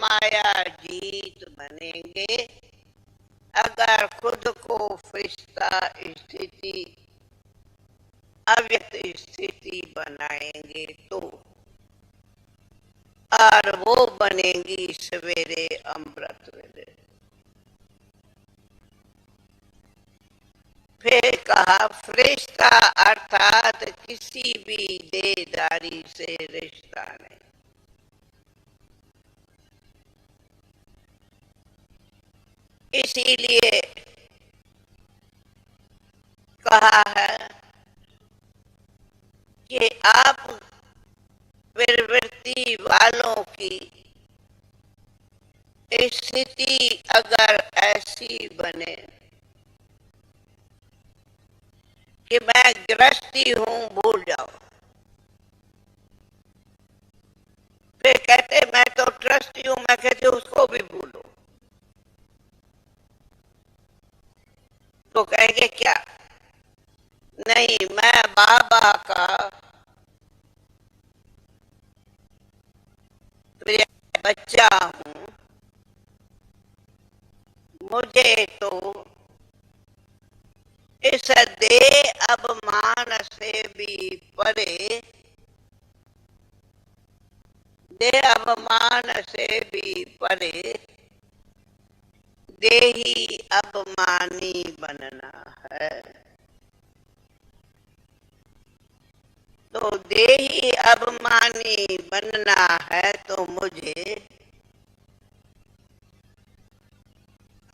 माया जीत बनेंगे अगर खुद को फरिश्ता स्थिति अव्यक्त स्थिति बनाएंगे तो, और वो बनेंगी सवेरे अमृत वेले। फिर कहा फरिश्ता अर्थात किसी भी देहधारी से रिश्ता नहीं। इसीलिए कहा है कि आप प्रवृत्ति वालों की स्थिति अगर ऐसी बने कि मैं गृहस्थी हूं, भूल जाओ। फिर कहते मैं तो ट्रस्टी हूं, मैं कहती उसको भी भूलो। तो कहेंगे क्या? नहीं, मैं बाबा का प्रिय बच्चा हूं, मुझे तो इस देह अभिमान से भी परे, देह अभिमान से भी परे देही अभिमानी बनना है। तो देही अभिमानी बनना है तो मुझे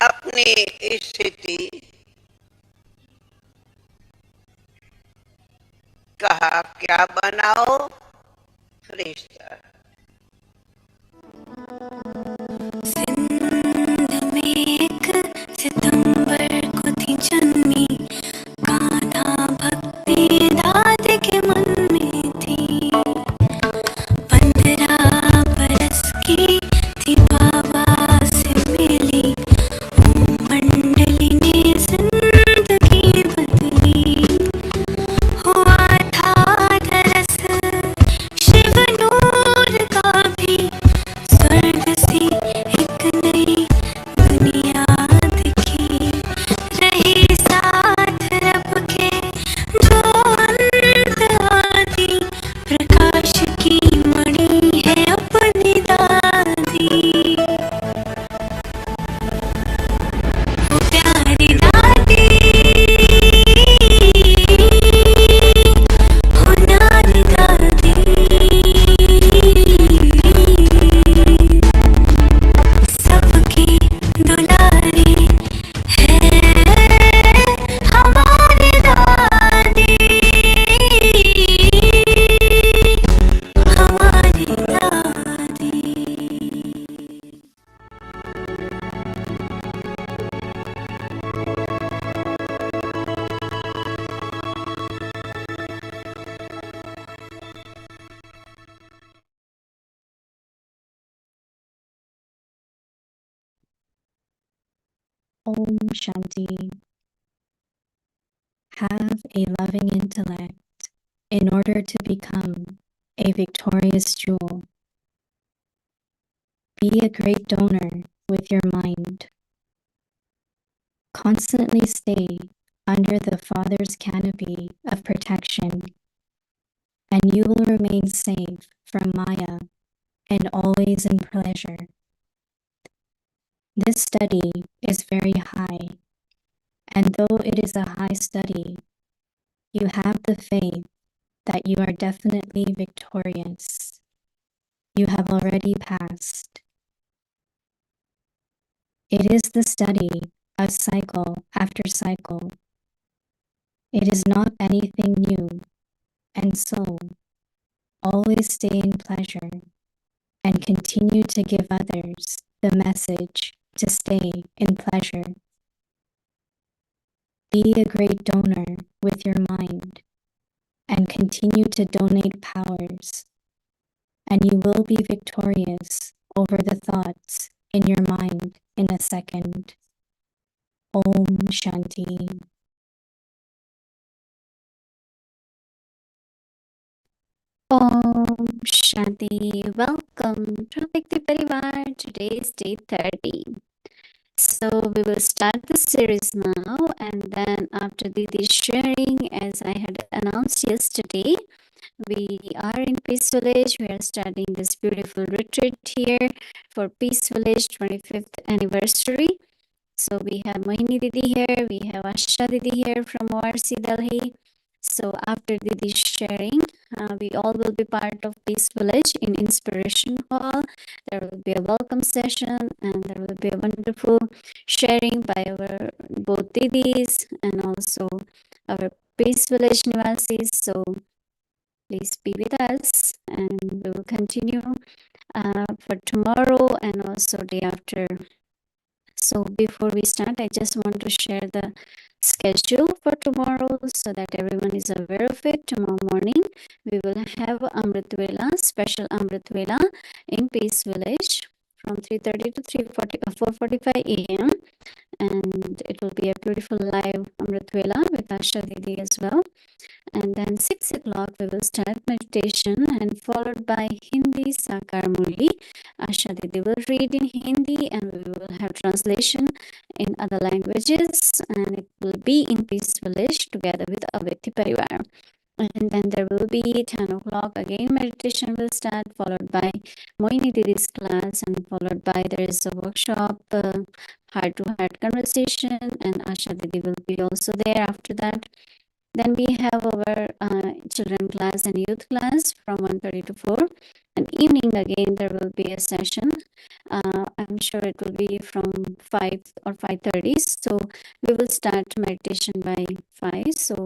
अपनी स्थिति कहा क्या बनाओ? फरिश्ता। सिंध में एक सितंबर को थी जन्मी, गाथा भक्ति दाद के मन में थी। 15 बरस की थी बाबा से मिली, मंडली ने जिंदगी बदली। हुआ था दरस शिव नूर का भी, स्वर्ग से एक नई दुनिया दिखी। रही साथ रब के जो अंत आदि, प्रकाश की मणि है अपनी दादी। वो प्यारी दादी, वो नारी दादी, सबकी दुलारी है हमारी दादी, हमारी दादी। Om Shanti. Have a loving intellect in order to become a victorious jewel. Be a great donor with your mind. Constantly stay under the Father's canopy of protection, and you will remain safe from Maya and always in pleasure. This study is very high, and though it is a high study, you have the faith that you are definitely victorious. You have already passed. It is the study of cycle after cycle. It is not anything new, and so always stay in pleasure and continue to give others the message to stay in pleasure. Be a great donor with your mind and continue to donate powers, and you will be victorious over the thoughts in your mind in a second. Om Shanti. Om Om Shanti. Welcome to Bhakti Parivar. Today is day 30. So we will start the series now, and then after Didi's sharing, as I had announced yesterday, we are in Peace Village. We are starting this beautiful retreat here for Peace Village 25th anniversary. So we have Mohini Didi here, we have Asha Didi here from ORC Delhi. So after Didi's sharing, we all will be part of Peace Village in Inspiration Hall. There will be a welcome session and there will be a wonderful sharing by our both Didis and also our Peace Village Nivasis. So please be with us and we will continue for tomorrow and also day after. So before we start, I just want to share the schedule for tomorrow so that everyone is aware of it. Tomorrow morning, we will have Amrit Vela, special Amrit Vela in Peace Village from 3:30 to 4:45 a.m. And it will be a beautiful live Amrit Vela with Asha Didi as well. And then 6 o'clock, we will start meditation and followed by Hindi Sakar Murli. Asha Didi will read in Hindi and we will have translation in other languages. And it will be in Peace Village together with Aveti Parivar. And then there will be 10 o'clock again meditation will start, followed by Mohini Didi's class, and followed by there is a workshop, heart-to-heart conversation, and Asha Didi will be also there after that. Then we have our children class and youth class from 1:30 to 4. And evening again there will be a session. I'm sure it will be from 5 or 5:30. So we will start meditation by 5. So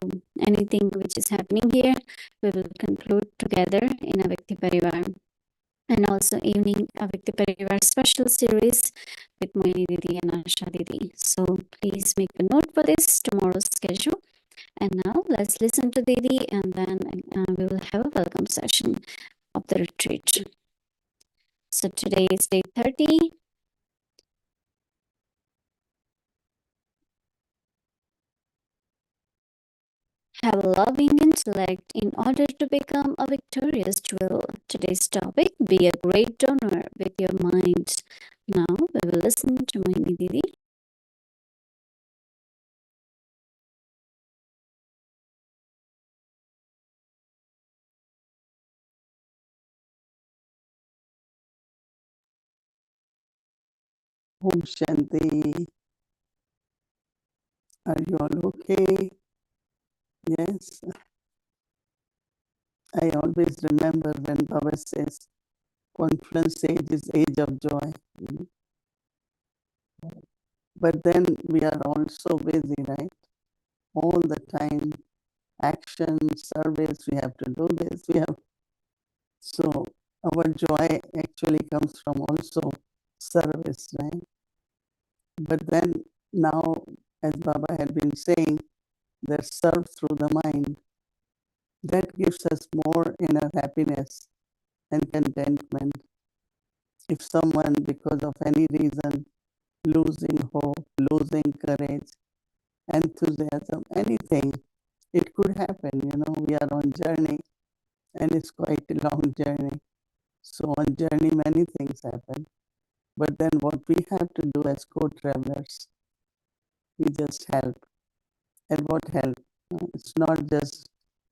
anything which is happening here, we will conclude together in a Bhakti Parivar. And also evening a Bhakti Parivar special series with Mohini Didi and Asha Didi. So please make a note for this tomorrow's schedule. And now let's listen to Didi and then we will have a welcome session of the retreat. So today is day 30. Have a loving intellect in order to become a victorious jewel. Today's topic, be a great donor with your mind. Now we will listen to Mohini Didi. Om Shanti. Are you all okay? Yes. I always remember when Baba says, conference age is age of joy. But then we are all so busy, right? All the time, action, service, we have to do this, we have. So our joy actually comes from also service, right? But then now, as Baba had been saying, they're served through the mind. That gives us more inner happiness and contentment. If someone, because of any reason, losing hope, losing courage, enthusiasm, anything, it could happen. We are on journey and it's quite a long journey. So on journey, many things happen. But then what we have to do as co-travelers, we just help. And what help? It's not just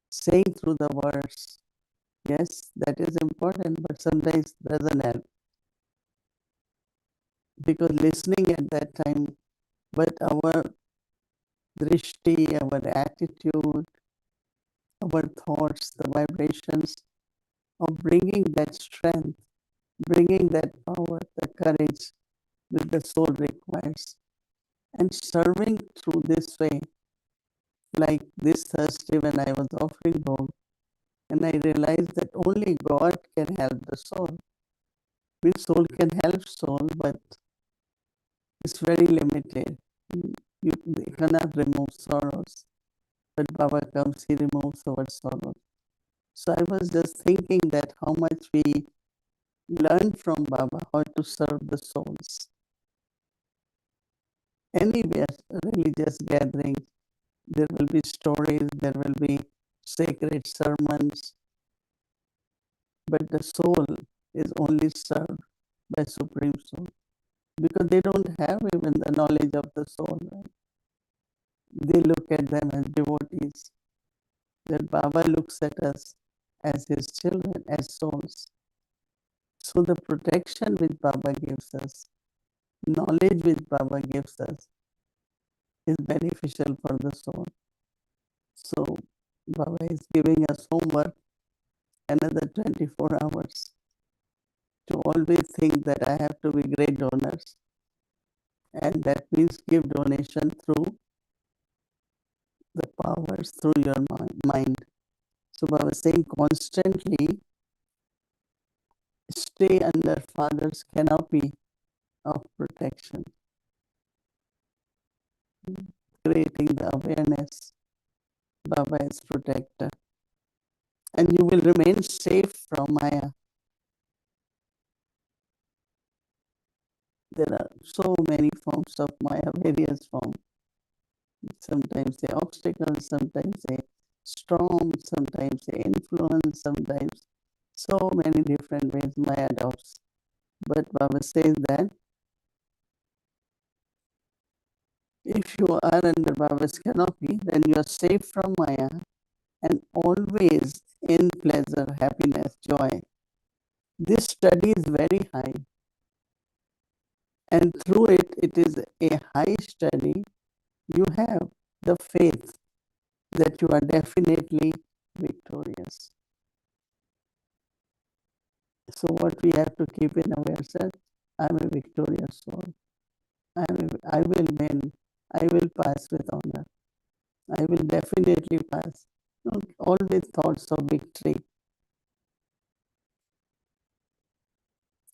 saying through the words. Yes, that is important, but sometimes doesn't help. Because listening at that time, but our drishti, our attitude, our thoughts, the vibrations of bringing that strength, bringing that power, the courage that the soul requires, and serving through this way. Like this Thursday when I was offering home, and I realized that only God can help the soul. Means soul can help soul, but it's very limited. You cannot remove sorrows. But Baba comes, he removes our sorrows. So I was just thinking that how much we learn from Baba, how to serve the souls. Anywhere, religious gatherings, there will be stories, there will be sacred sermons. but the soul is only served by Supreme Soul because they don't have even the knowledge of the soul. Right? They look at them as devotees. That Baba looks at us as his children, as souls. So the protection which Baba gives us, knowledge which Baba gives us, is beneficial for the soul. So Baba is giving us homework another 24 hours to always think that I have to be great donors. And that means give donation through the powers, through your mind. So Baba is saying constantly stay under Father's canopy of protection, creating the awareness Baba is protector. And you will remain safe from Maya. There are so many forms of Maya, various forms. Sometimes they obstacles, sometimes they storm, sometimes they influence, sometimes so many different ways Maya adopts. But Baba says that if you are under Baba's canopy, then you are safe from Maya and always in pleasure, happiness, joy. This study is very high. And through it, it is a high study. You have the faith that you are definitely victorious. So what we have to keep in ourselves, I'm a victorious soul. I will win. I will pass with honor. I will definitely pass. Always thoughts of victory.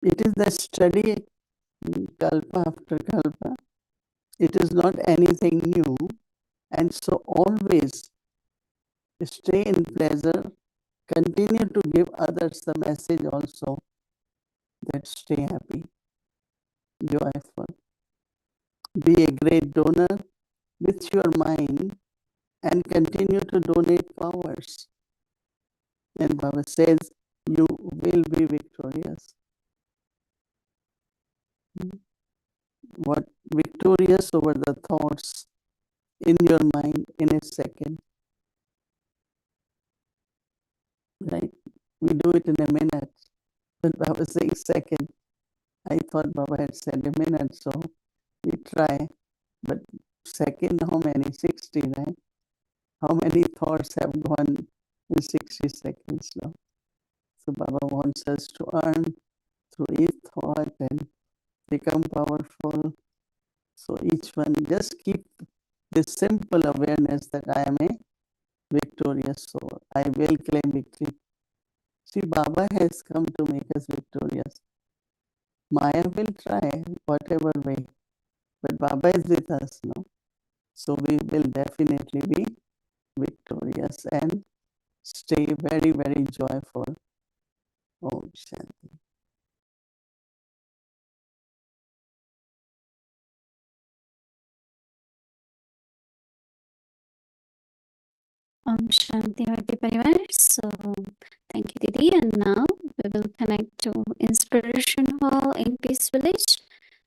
It is the study kalpa after kalpa. It is not anything new. And so always stay in pleasure. Continue to give others the message also that stay happy, joyful. Be a great donor with your mind and continue to donate powers. And Baba says, you will be victorious. What victorious over the thoughts in your mind in a second. Right? We do it in a minute. But Baba says second. I thought Baba had said a minute, so we try. But second, how many? 60, right? How many thoughts have gone in 60 seconds now? So Baba wants us to earn through each thought and become powerful. So each one, just keep this simple awareness that I am a victorious soul. I will claim victory. See, Baba has come to make us victorious. Maya will try whatever way, but Baba is with us, no? So we will definitely be victorious and stay very, very joyful. Om Shanti. Om Shanti Bhakti Parivar. So thank you, Didi. And now we will connect to Inspiration Hall in Peace Village.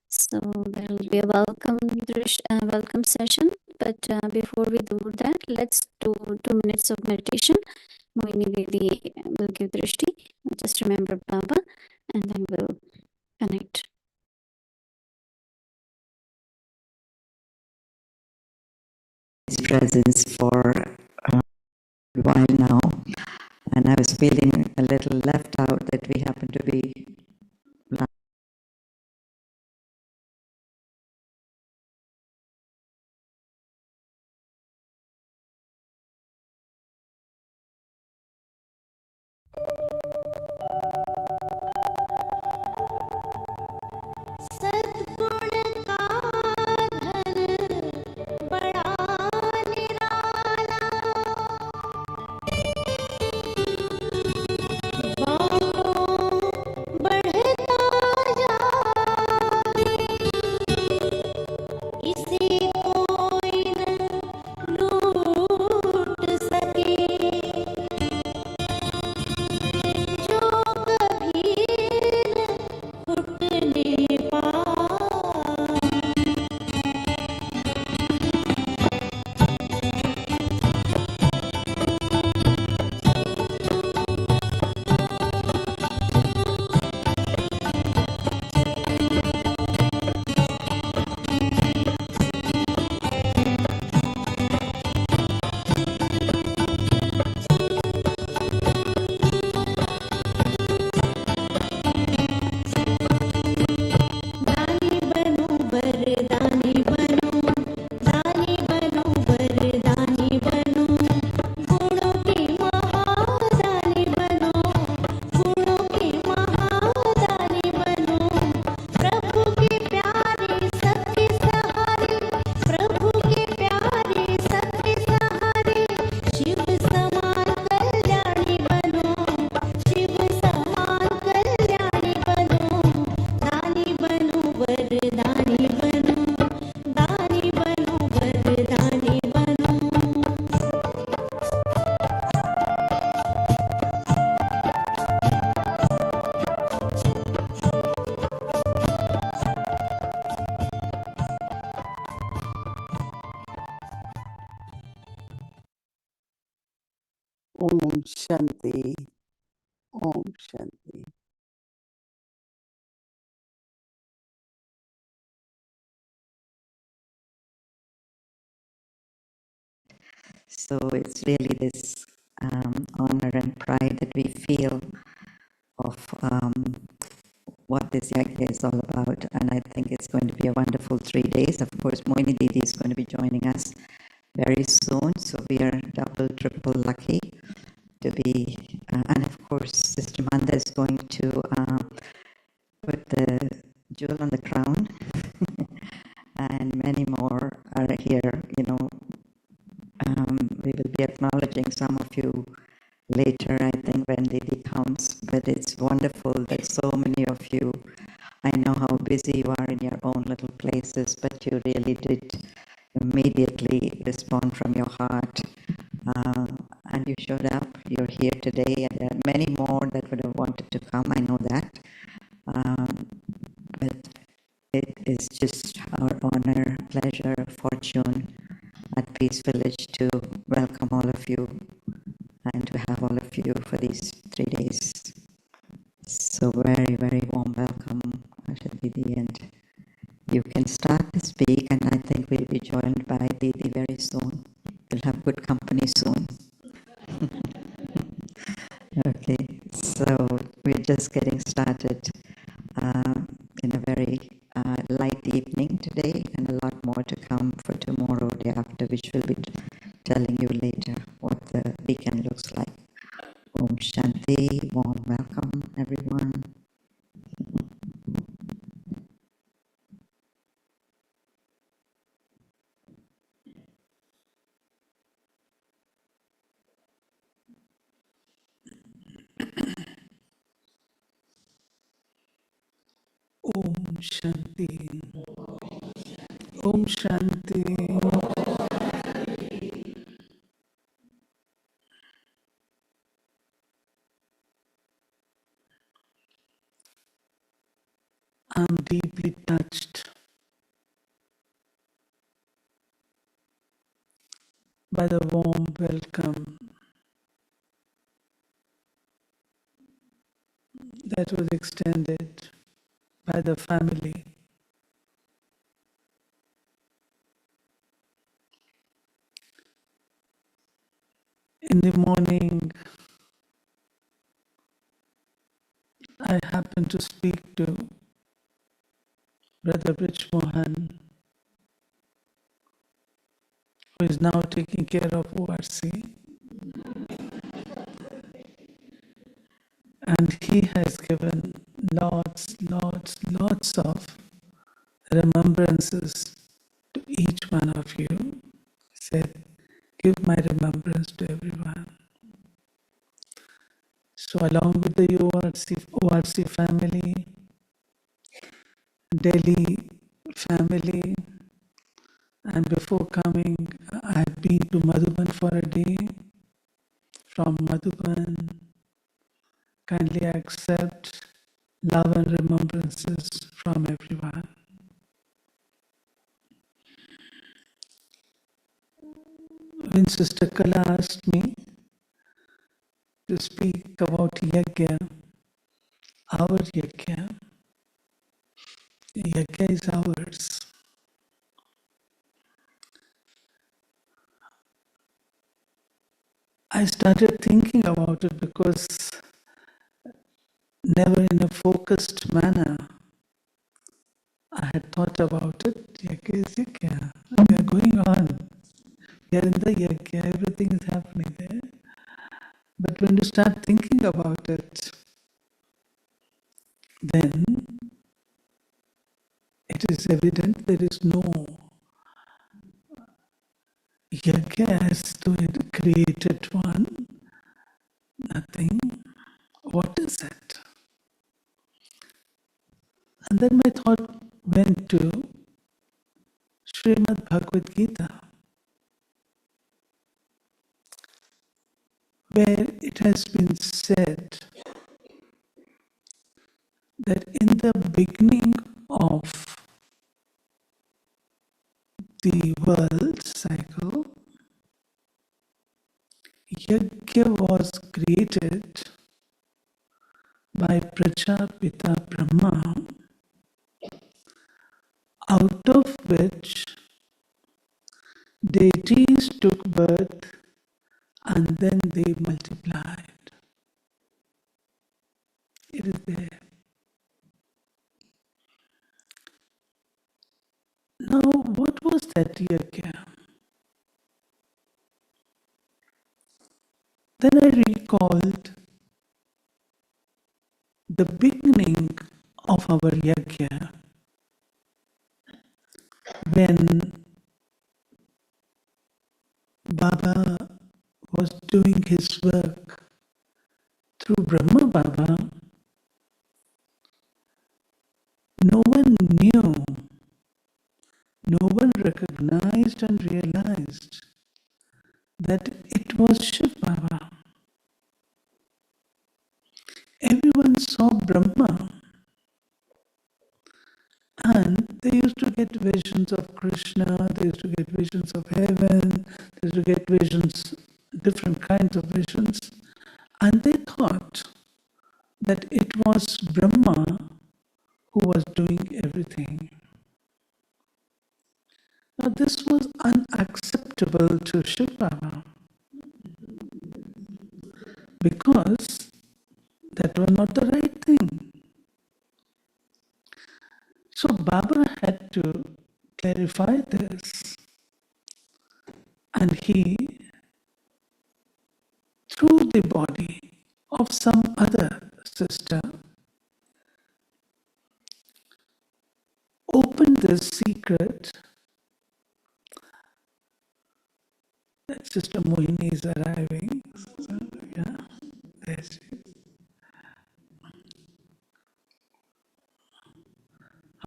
So there will be a welcome session. But before we do that, let's do 2 minutes of meditation. Mohini Didi will give Drishti. Just remember Baba, and then we'll connect. His presence for a while now, and I was feeling a little left out that we happen to be Shanti. Om Shanti. So it's really this honor and pride that we feel of what this yagya is all about. And I think it's going to be a wonderful 3 days. Of course, Mohini Didi is going to be joining us very soon. So we are double, triple lucky to be, and of course, Sister Manda is going to put the jewel on the crown, and many more are here. We will be acknowledging some of you later, I think, when Didi comes. But it's wonderful that so many of you, I know how busy you are in your own little places, but you really did immediately respond from your heart. And you showed up, you're here today, and there are many more that would have wanted to come, I know that. But it is just our honor, pleasure, fortune at Peace Village to welcome all of you and to have all of you for these 3 days. So very, very warm welcome, Asha Didi, and you can start to speak, and I think we'll be joined by Didi very soon. We'll have good company soon. Okay, so we're just getting started in a very light evening today, and a lot more to come for tomorrow, day after, which we'll be telling you later what the weekend looks like. Om Shanti, warm welcome, everyone. Om Shanti. Om Shanti. I'm deeply touched by the warm welcome that was extended by the family. In the morning, I happened to speak to Brother Brij Mohan, who is now taking care of ORC. And he has given lots of remembrances to each one of you. He said, give my remembrance to everyone. So along with the ORC family, Delhi family, and before coming, I had been to Madhuban for a day. From Madhuban, kindly accept love and remembrances from everyone. When Sister Kala asked me to speak about yagya, our yagya is ours. I started thinking about it because never in a focused manner I had thought about it. Yagya is yagya. We are going on. We are in the yagya. Everything is happening there. But when you start thinking about it, then it is evident there is no yagya as to it created one. Nothing. What is it? And then my thought went to Srimad Bhagavad Gita, where it has been said that in the beginning of the world cycle, Yagya was created by Prajapita Brahma, out of which deities took birth and then they multiplied. It is there. Now, what was that yagya? Then I recalled the beginning of our yagya when Baba was doing his work through Brahma Baba. No one knew, no one recognized and realized that it was Shiv Baba. Everyone saw Brahma and they used to get visions of Krishna, they used to get visions of heaven, they used to get visions, different kinds of visions, and they thought that it was Brahma who was doing everything. Now this was unacceptable to Shiv Baba because that was not the right thing. So Baba had to clarify this, and he, through the body of some other sister, opened this secret that Sister Mohini is arriving. Yeah, there she is.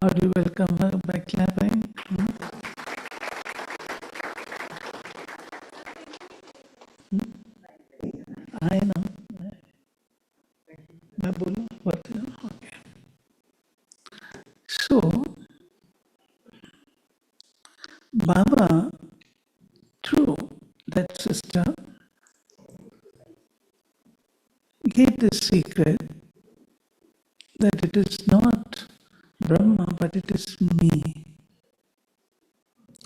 How do you welcome her? By clapping? I know. मैं बोलूं? What? Okay. So, Baba, through that sister, gave the secret that it is not Brahma, but it is me,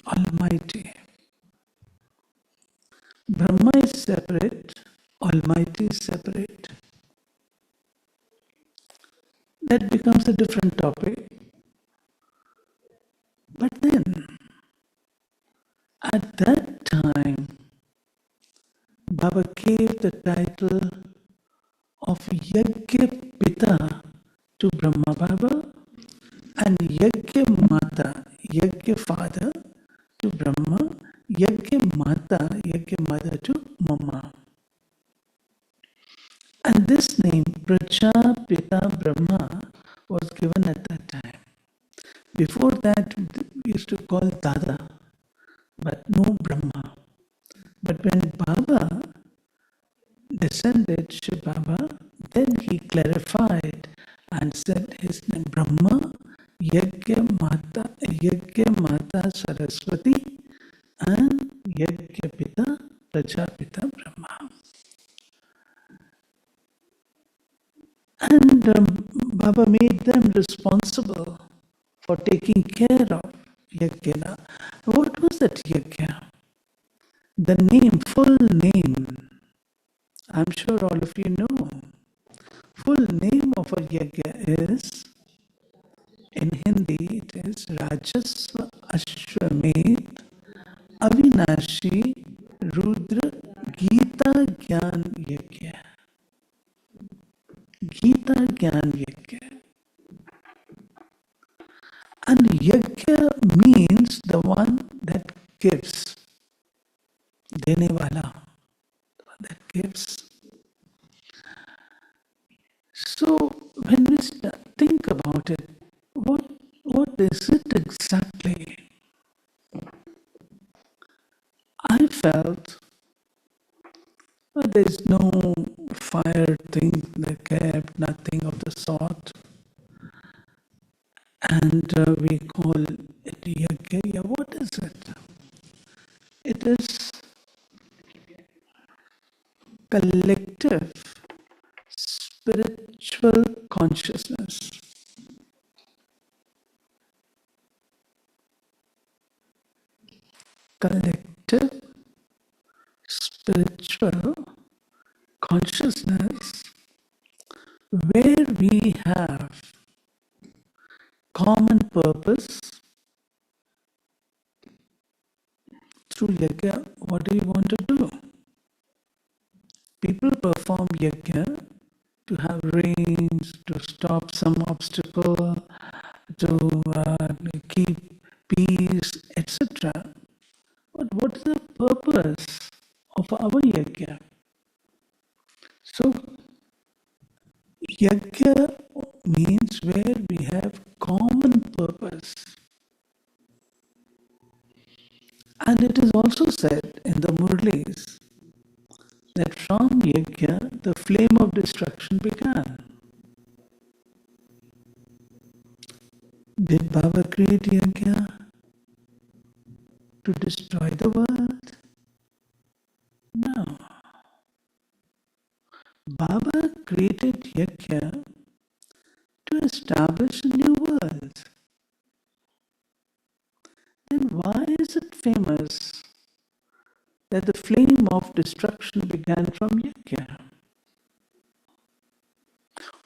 Almighty. Brahma is separate, Almighty is separate. That becomes a different topic. But then, at that time, Baba gave the title of Yagya Pita to Brahma Baba and Yagya Mata, Yagya Father to Brahma, Yagya Mata, Yagya Mother to Mama. And this name, Prajapita Brahma, was given at that time. Before that, we used to call Dada, but no Brahma. But when Baba descended, Shiv Baba, then he clarified and said his name Brahma, Yagya Mata Saraswati, and Yagya Pita, Prajapita Brahma. And Baba made them responsible for taking care of Yagya. What was that Yagya? The name, full name, I'm sure all of you know. Full name of a Yagya is, in Hindi, it is Rajasva Ashwamedh Avinashi Rudra Gita Gyan Yagya. Gita Gyan Yagya. And Yagya means the one that gives. Dene wala. The one that gives. So when we think about it, what is it exactly? I felt there is no fire thing they kept, nothing of the sort. And we call it yagya. What is it? It is collective spiritual consciousness. Collective spiritual consciousness where we have common purpose through yagya. What do you want to do? People perform yagya to have rains, to stop some obstacle, to keep peace, etc. But what is the purpose of our yagya? So, yagya means where we have common purpose. And it is also said in the murlis that from yagya the flame of destruction began. Did Baba create yagya to destroy the world? No. Baba created yagya to establish a new world. Then why is it famous that the flame of destruction began from yagya?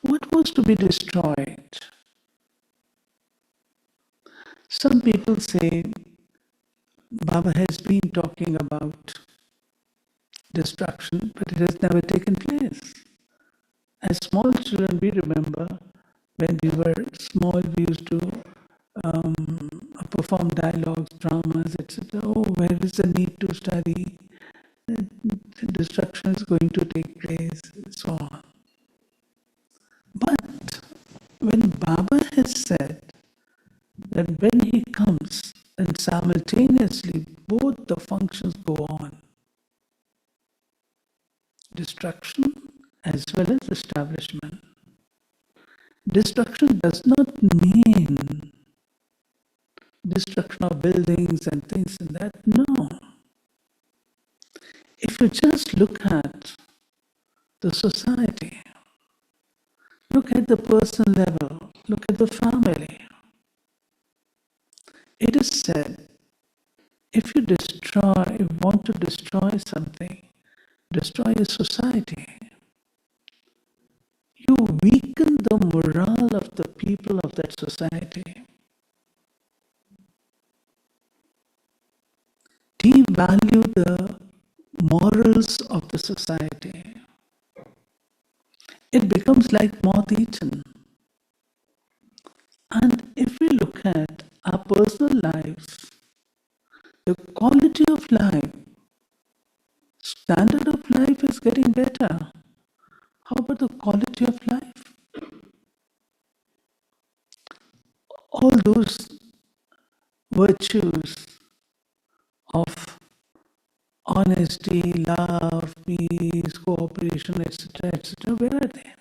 What was to be destroyed? Some people say Baba has been talking about destruction, but it has never taken place. As small children, we remember when we were small, we used to perform dialogues, dramas, etc. Oh, where is the need to study? Destruction is going to take place, so on. But when Baba has said that when he comes, then simultaneously both the functions go on. Destruction as well as establishment. Destruction does not mean destruction of buildings and things and that. No. If you just look at the society, look at the personal level, look at the family, it is said, if you want to destroy something, destroy a society, you weaken the morale of the people of that society. Devalue the morals of the society. It becomes like moth eaten. And if we look at our personal lives, the quality of life, standard of life is getting better. How about the quality of life? All those virtues of honesty, love, peace, cooperation, etc., where are they?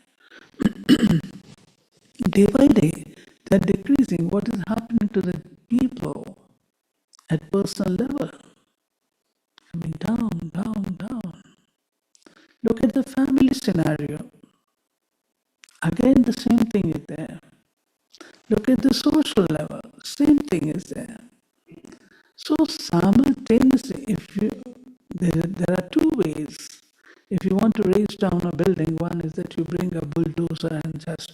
Day by day, they're decreasing. What is happening to the people at personal level? Coming down, down, down. Look at the family scenario. Again, the same thing is there. Look at the social level. Same thing is there. So simultaneously, there are two ways. If you want to raise down a building, one is that you bring a bulldozer and just.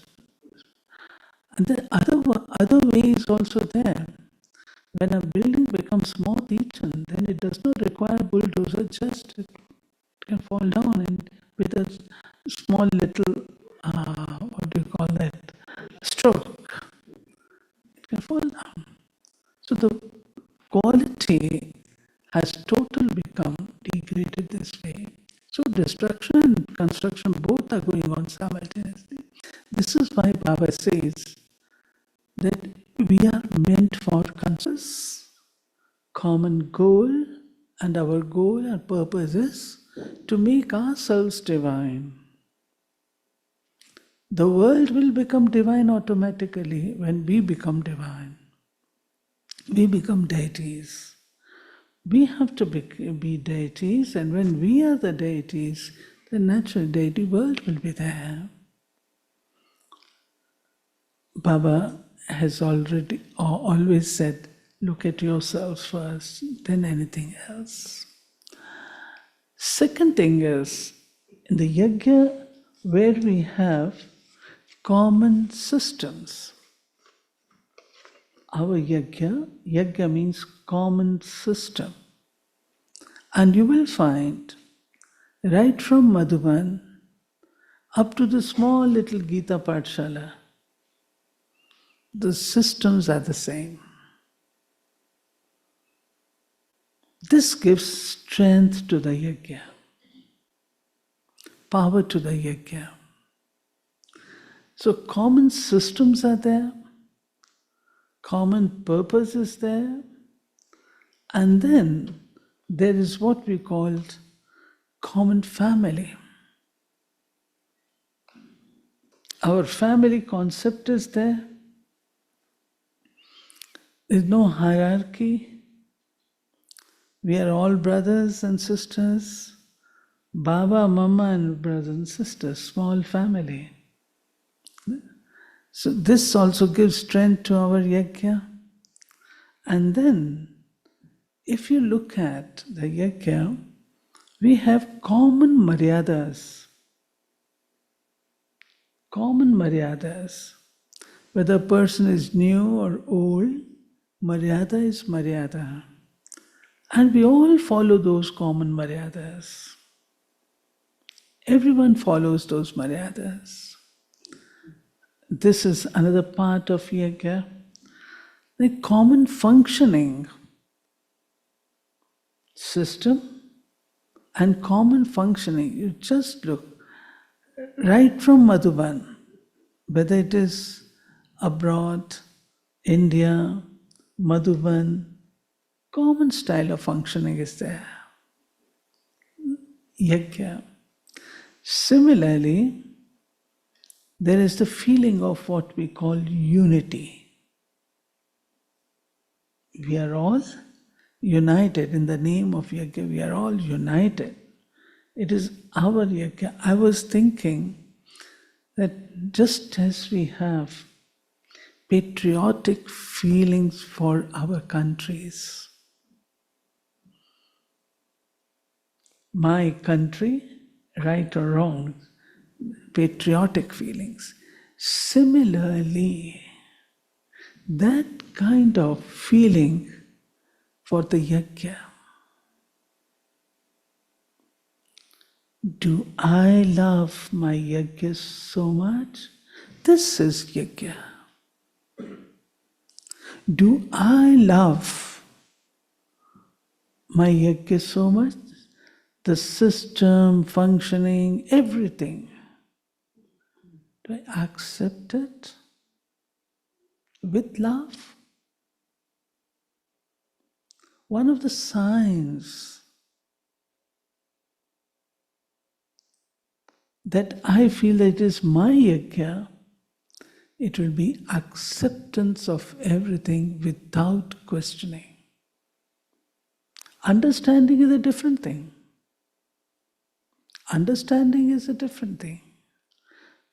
And the other way is also there. When a building becomes moth eaten, then it does not require bulldozer. Just it can fall down and with a small little what do you call that? Stroke. It can fall down. So the quality has totally become degraded this way. So destruction and construction both are going on simultaneously. This is why Baba says that we are meant for consensus, common goal, and our goal and purpose is to make ourselves divine. The world will become divine automatically when we become divine. We become deities. We have to be deities, and when we are the deities, the natural deity world will be there. Baba has always said, look at yourself first, then anything else. Second thing is, in the yagya, where we have common systems. Our yagya means common system. And you will find, right from Madhuban up to the small little Gita Pathshala, the systems are the same. This gives strength to the yagya, power to the yagya. So common systems are there, common purpose is there, and then there is what we called common family. Our family concept is there. There is no hierarchy. We are all brothers and sisters. Baba, Mama and brothers and sisters, small family. So this also gives strength to our yagya. And then, if you look at the yagya, we have common maryadas. Common maryadas. Whether a person is new or old, maryada is maryada. And we all follow those common maryadas. Everyone follows those maryadas. This is another part of yagya. The common functioning system and common functioning. You just look right from Madhuban, whether it is abroad, India, Madhuban, common style of functioning is there. Yagya. Similarly, there is the feeling of what we call unity. We are all united in the name of yagya. We are all united. It is our yagya. I was thinking that just as we have patriotic feelings for our countries, my country, right or wrong, patriotic feelings. Similarly, that kind of feeling for the yagya. Do I love my yagya so much? This is yagya. Do I love my yagya so much? The system, functioning, everything. Do I accept it with love? One of the signs that I feel that it is my yagya, it will be acceptance of everything without questioning. Understanding is a different thing. Understanding is a different thing.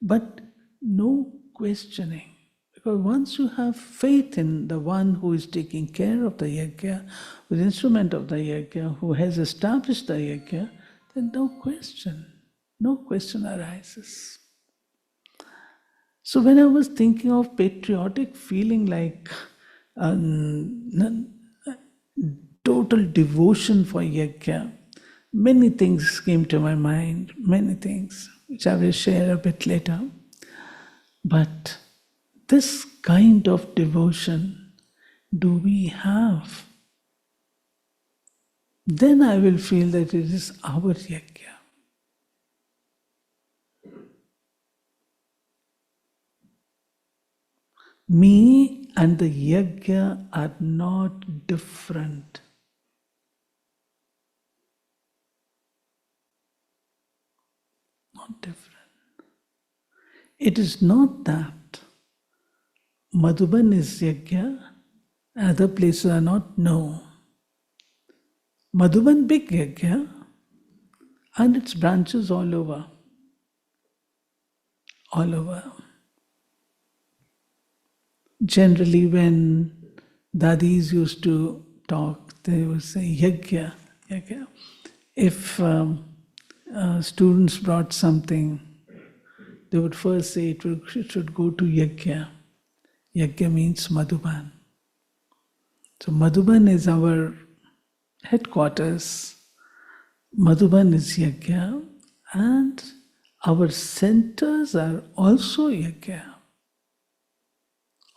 But no questioning. Because once you have faith in the one who is taking care of the yagya, who is the instrument of the yagya, who has established the yagya, then no question arises. So when I was thinking of patriotic feeling like total devotion for yagya, many things came to my mind, many things, which I will share a bit later. But this kind of devotion do we have? Then I will feel that it is our yagya. Me and the yagya are not different. Not different. It is not that Madhuban is yagya, other places are not. No. Madhuban big yagya, And its branches all over. All over. Generally, when dadis used to talk, they would say yagya, yagya. If students brought something, they would first say it should go to yagya. Yagya means Madhuban. So Madhuban is our headquarters. Madhuban is yagya, and our centers are also yagya.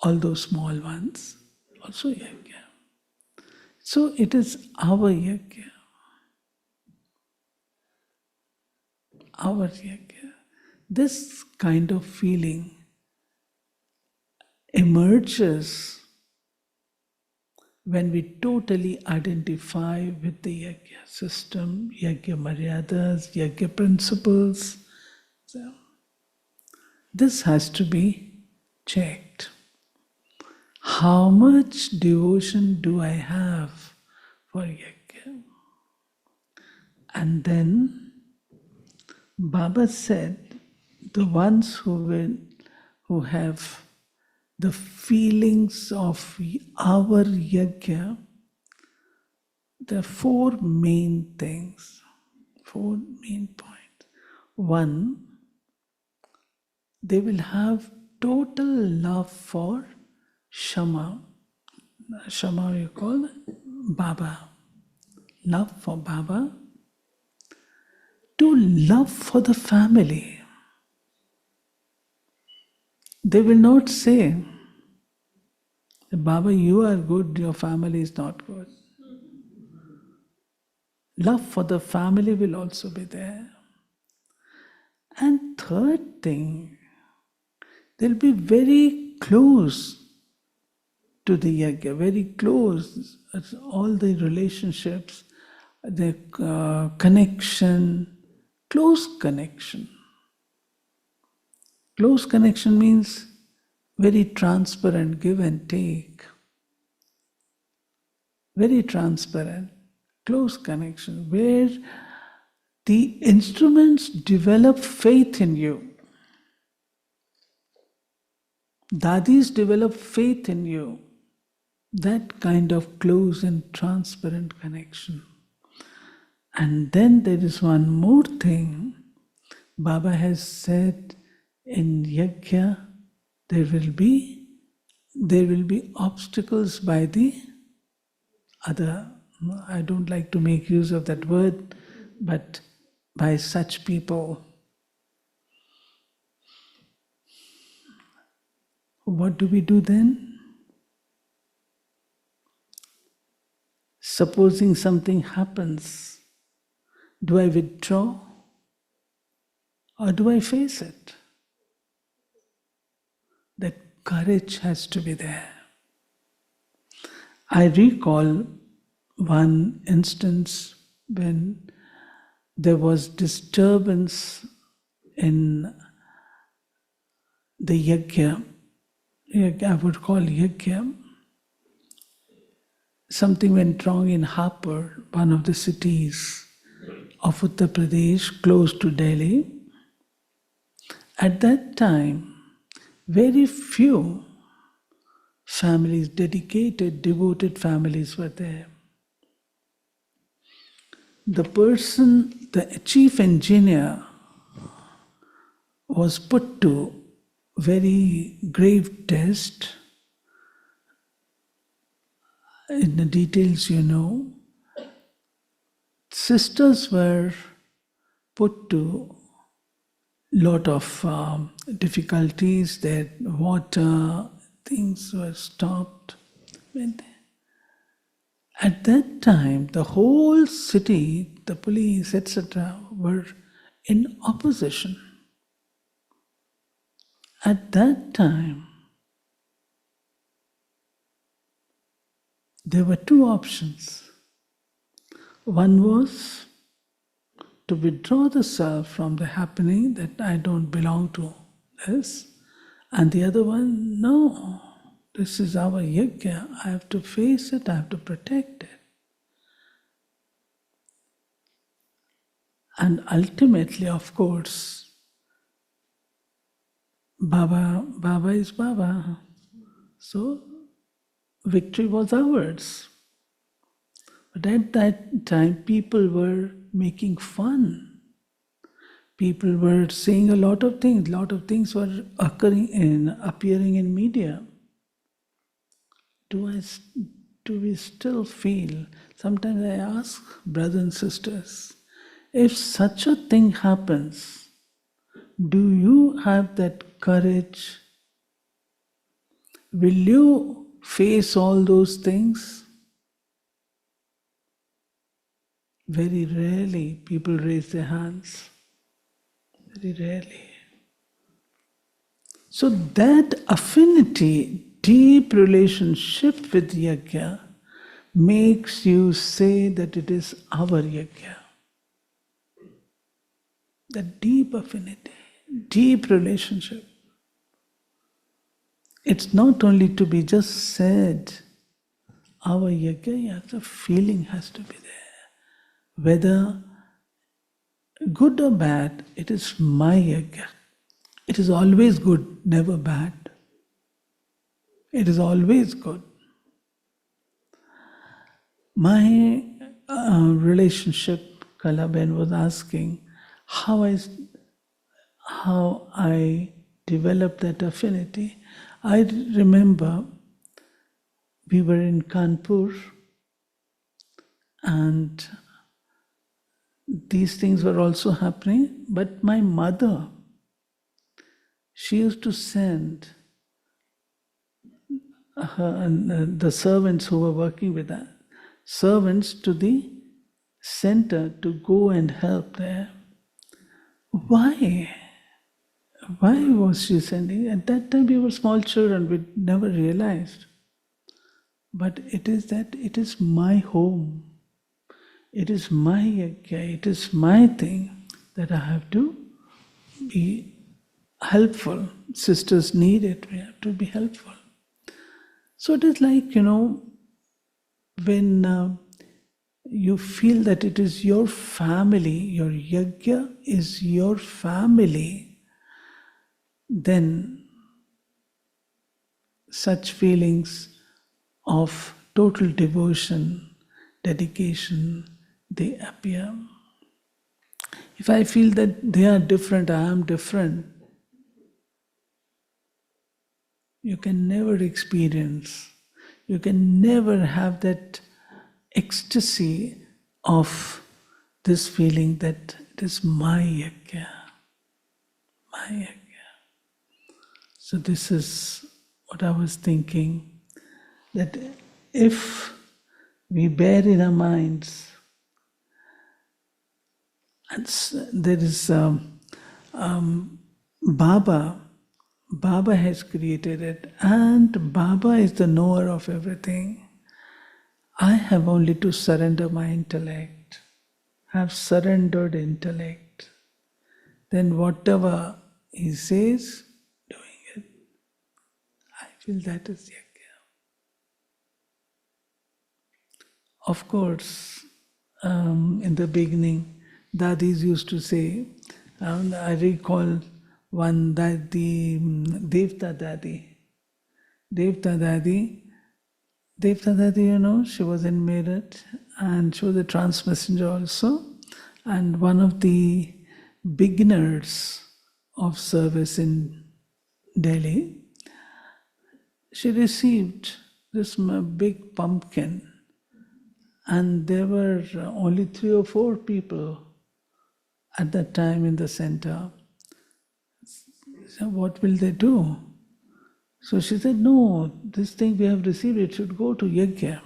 All those small ones, also yagya. So it is our yagya. Our yagya. This kind of feeling emerges when we totally identify with the yagya system, yagya maryadas, yagya principles. So this has to be checked. How much devotion do I have for yagya? And then Baba said, the ones who have the feelings of our yagya, there are four main things, four main points. One, they will have total love for Shama. Shama you call Baba. Love for Baba. To love for the family. They will not say, Baba, you are good, your family is not good. Love for the family will also be there. And third thing, they'll be very close to the yagya, very close. All the relationships, the connection, close connection. Close connection means very transparent, give and take. Very transparent, close connection, where the instruments develop faith in you. Dadis develop faith in you. That kind of close and transparent connection. And then there is one more thing. Baba has said in yagya, there will be obstacles by the other. I don't like to make use of that word, but by such people. What do we do then? Supposing something happens, do I withdraw or do I face it? That courage has to be there. I recall one instance when there was disturbance in the yagya. I would call yagya. Something went wrong in Hapur, one of the cities of Uttar Pradesh, close to Delhi. At that time, very few families, dedicated, devoted families were there. The chief engineer was put to very grave test. In the details you know, sisters were put to lot of difficulties, their water, things were stopped. At that time, the whole city, the police, etc., were in opposition. At that time, there were two options. One was to withdraw the self from the happening, that I don't belong to this. And the other one, no, this is our yagya, I have to face it, I have to protect it. And ultimately, of course, Baba is Baba. So victory was ours. But at that time, people were making fun. People were saying a lot of things. A lot of things were appearing in media. Do we still feel? Sometimes I ask brothers and sisters, if such a thing happens, do you have that courage? Will you face all those things? Very rarely people raise their hands. Very rarely. So that affinity, deep relationship with yagya makes you say that it is our yagya. That deep affinity, deep relationship. It's not only to be just said, our yagya, yeah, the feeling has to be there. Whether good or bad, it is my yagya. It is always good, never bad. It is always good. My relationship, Kalaben was asking how I developed that affinity. I remember we were in Kanpur and these things were also happening, but my mother, she used to send the servants who were working with her, servants to the center to go and help there. Why? Why was she sending? At that time we were small children, we never realized. But it is that it is my home. It is my yagya, it is my thing that I have to be helpful. Sisters need it, we have to be helpful. So it is like, when you feel that it is your family, your yagya is your family, then such feelings of total devotion, dedication, they appear. If I feel that they are different, I am different, you can never experience, you can never have that ecstasy of this feeling that it is my yagya, my yagya. So this is what I was thinking, that if we bear in our minds, and there is Baba has created it, and Baba is the knower of everything. I have only to surrender my intellect, have surrendered intellect. Then whatever he says, doing it, I feel that is yagya. Of course, in the beginning, Dadis used to say, I recall one Dadi, Devta Dadi. Devta Dadi, she was in Meerut and she was a trans messenger also. And one of the beginners of service in Delhi, she received this big pumpkin, and there were only 3 or 4 people at that time in the center. So what will they do? So she said, no, this thing we have received, it should go to yagya.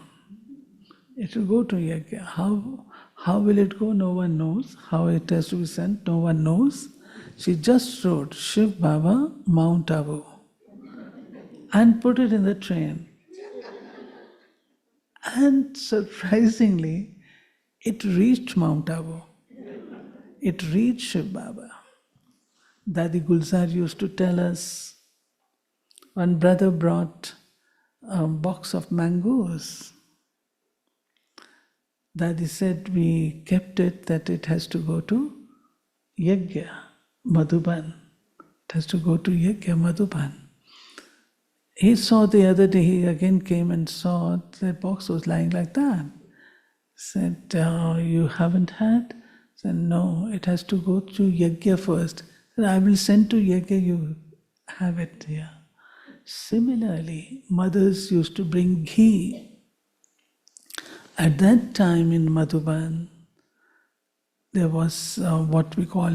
It should go to yagya. How will it go? No one knows. How it has to be sent, no one knows. She just wrote Shiv Baba, Mount Abu, and put it in the train. And surprisingly, it reached Mount Abu. It reached Shiv Baba. Dadi Gulzar used to tell us, one brother brought a box of mangoes. Dadi said we kept it, that it has to go to yagya, Madhuban. It has to go to yagya, Madhuban. He saw the other day, he again came and saw the box was lying like that. Said, you haven't had? Said, no, it has to go to yagya first. Said, I will send to yagya, you have it here. Similarly, mothers used to bring ghee. At that time in Madhuban, there was what we call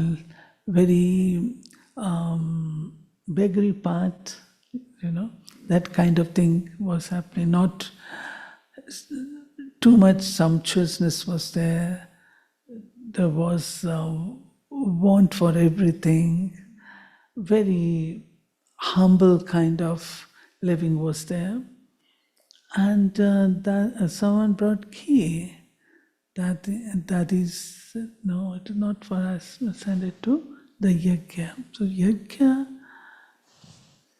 very beggary part, that kind of thing was happening. Not too much sumptuousness was there. There was want for everything. Very humble kind of living was there. And someone brought ghee. That is, no, it is not for us. Send it to the yagya. So yagya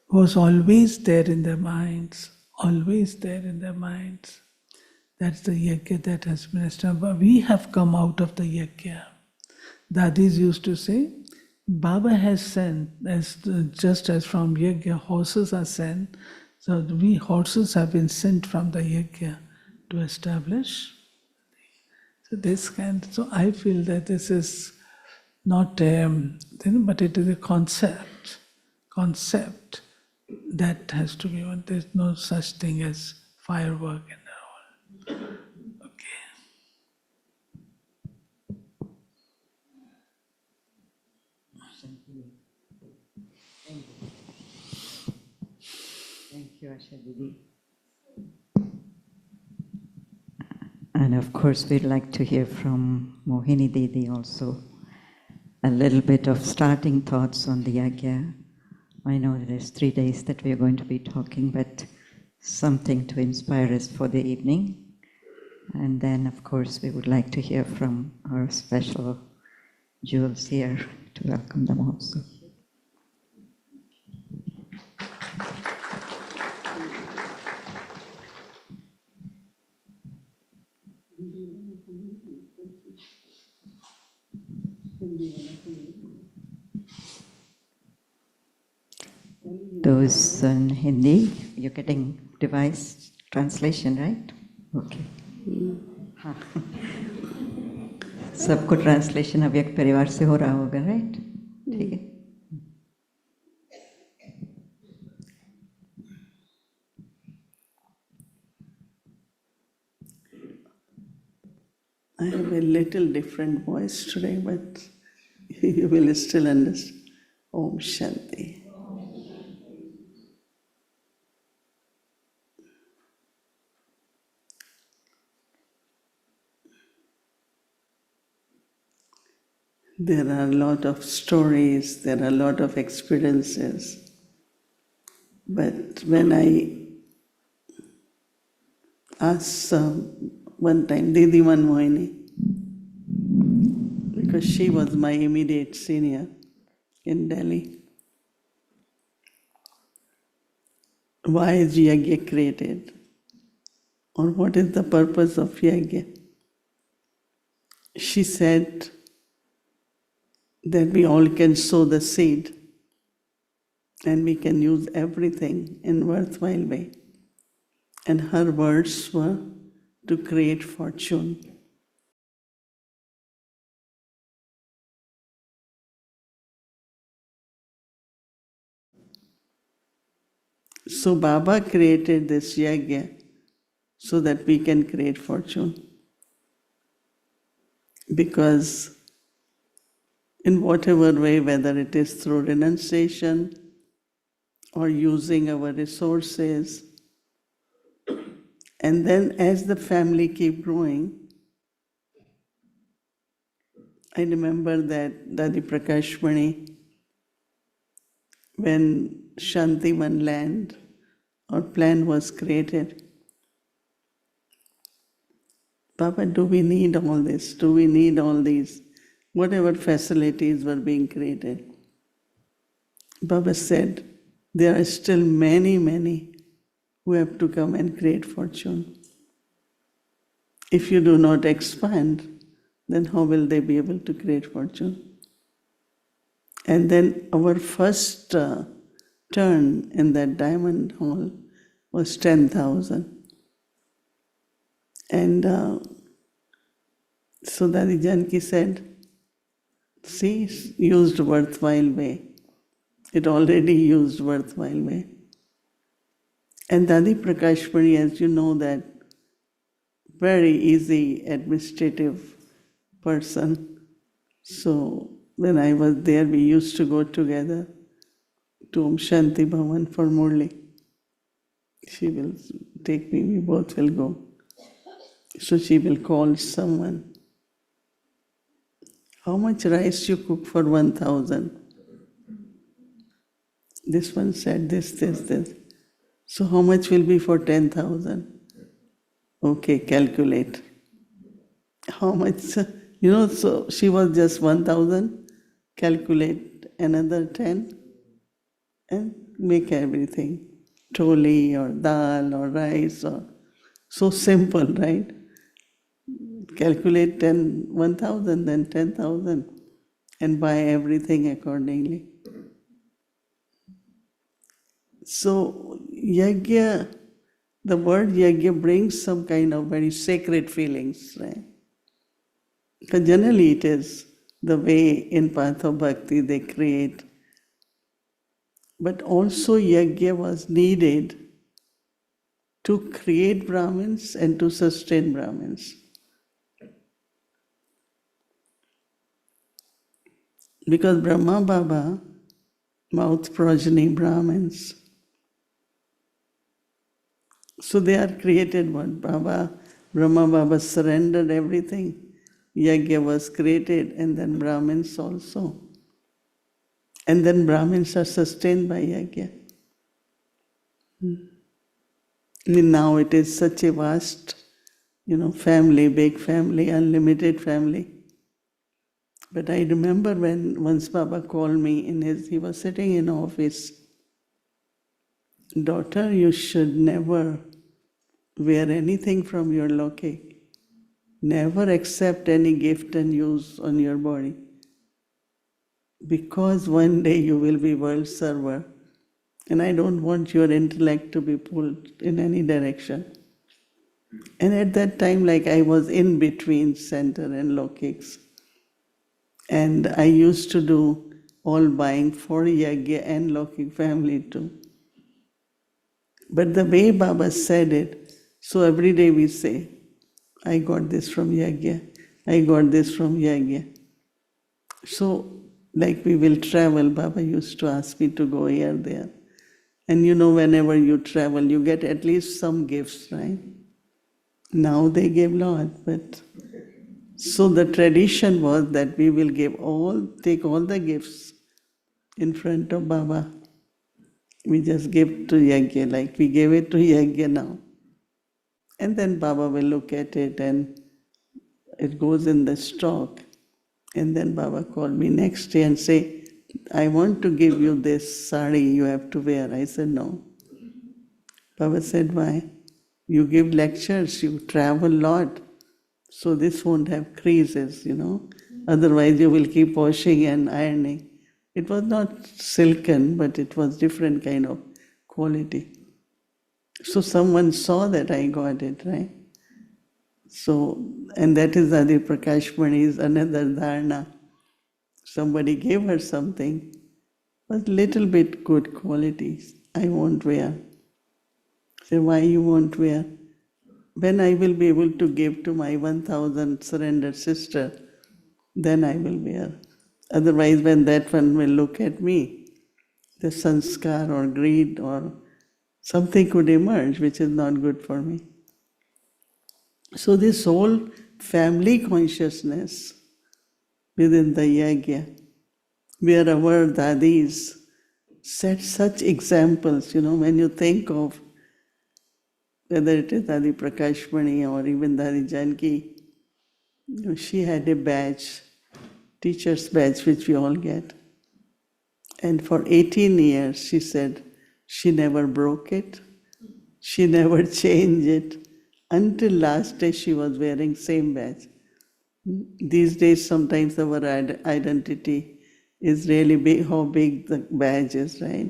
was always there in their minds, always there in their minds. That's the yagya that has been established. But we have come out of the yagya. Dadis used to say, Baba has sent, just as from yagya horses are sent, so we horses have been sent from the yagya to establish. So this kind. So I feel that this is not but it is a concept that has to be one. There's no such thing as firework and all. Okay. Thank you, Asha Didi. And of course, we'd like to hear from Mohini Didi also a little bit of starting thoughts on the yagya. I know that there's 3 days that we are going to be talking, but something to inspire us for the evening. And then, of course, we would like to hear from our special jewels here to welcome them also. Those in Hindi, you're getting device translation, right? Okay. हाँ. सबको translation अव्यक्त परिवार से हो रहा होगा, right? ठीक है. I have a little different voice today, but you will still understand. Om Shanti. There are a lot of stories, there are a lot of experiences. But when I asked one time Didi Mohini, because she was my immediate senior in Delhi, why is yagya created? Or what is the purpose of yagya? She said that we all can sow the seed and we can use everything in worthwhile way. And her words were to create fortune. So Baba created this yagya so that we can create fortune. Because in whatever way, whether it is through renunciation or using our resources, and then as the family keep growing, I remember that Dadi Prakashmani, when Shantivan land or plan was created, Papa, do we need all this? Do we need all these? Whatever facilities were being created. Baba said, there are still many, many who have to come and create fortune. If you do not expand, then how will they be able to create fortune? And then our first turn in that diamond hall was 10,000. And so Dadi Janki said, see, used worthwhile way. It already used worthwhile way. And Dadi Prakashpuri, as you know, that very easy administrative person. So when I was there, we used to go together to Om Shanti Bhavan for murli. She will take me, we both will go. So she will call someone. How much rice you cook for 1,000? This one said this. So how much will be for 10,000? Okay, calculate. How much? So she was just 1,000, calculate another 10 and make everything. Toli or dal or rice or so simple, right? Calculate 1,000, then 10,000 and buy everything accordingly. So yagya, the word yagya brings some kind of very sacred feelings, right? Because generally it is the way in path of bhakti they create. But also yagya was needed to create Brahmins and to sustain Brahmins. Because Brahma Baba, mouth progeny Brahmins, so they are created what? Brahma Baba surrendered everything. Yagya was created and then Brahmins also. And then Brahmins are sustained by yagya. Now it is such a vast, family, big family, unlimited family. But I remember when once Baba called me he was sitting in office. Daughter, you should never wear anything from your lokik. Never accept any gift and use on your body. Because one day you will be world server. And I don't want your intellect to be pulled in any direction. And at that time, I was in between center and lokiks. And I used to do all buying for yagya and lokik family too. But the way Baba said it, so every day we say, I got this from yagya, I got this from yagya. So, we will travel, Baba used to ask me to go here, there. And whenever you travel, you get at least some gifts, right? Now they give lot, but so the tradition was that we will take all the gifts in front of Baba. We just give to yagya, like we gave it to yagya now. And then Baba will look at it and it goes in the stock. And then Baba called me next day and say, I want to give you this sari you have to wear. I said, no. Baba said, why? You give lectures, you travel a lot, so this won't have creases, Otherwise you will keep washing and ironing. It was not silken, but it was different kind of quality. So someone saw that I got it, right? So, and that is Adi Prakashmani's another dharana. Somebody gave her something, but little bit good qualities. I won't wear. Say, why you won't wear? When I will be able to give to my 1,000 surrendered sister, then I will wear. Otherwise, when that one will look at me, the sanskar or greed or something could emerge which is not good for me. So this whole family consciousness within the yagya, where our dadis set such examples, when you think of whether it is Dadi Prakashmani or even Dadi Janki, she had a badge, teacher's badge, which we all get. And for 18 years, she said, she never broke it, she never changed it, until last day she was wearing same badge. These days, sometimes our identity is really big, how big the badge is, right?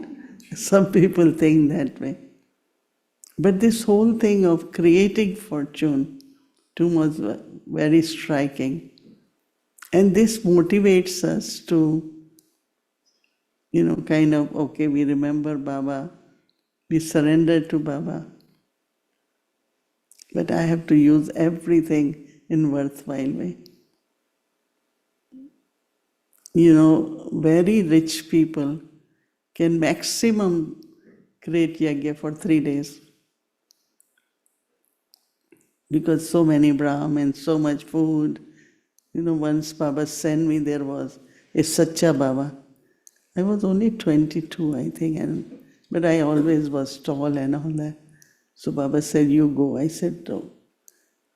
Some people think that way. But this whole thing of creating fortune too was very striking. And this motivates us to, kind of, okay, we remember Baba, we surrender to Baba, but I have to use everything in worthwhile way. Very rich people can maximum create yagya for 3 days because so many Brahmins, so much food. Once Baba sent me, there was a Sacha Baba. I was only 22, I think, but I always was tall and all that. So Baba said, you go. I said, oh,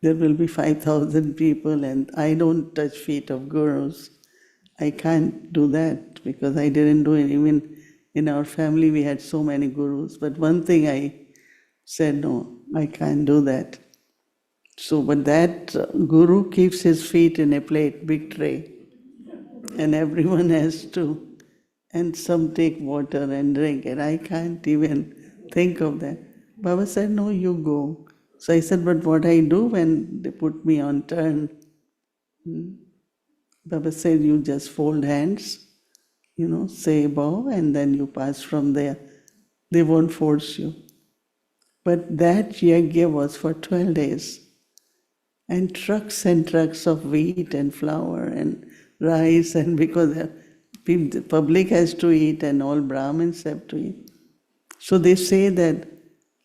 there will be 5,000 people and I don't touch feet of gurus. I can't do that because I didn't do it. Even in our family we had so many gurus. But one thing I said, no, I can't do that. So, but that guru keeps his feet in a plate, big tray, and everyone has to, and some take water and drink, and I can't even think of that. Baba said, no, you go. So I said, but what I do when they put me on turn? Baba said, you just fold hands, say bow, and then you pass from there. They won't force you. But that yagya was for 12 days. And trucks of wheat and flour and rice, and because the public has to eat and all Brahmins have to eat. So they say that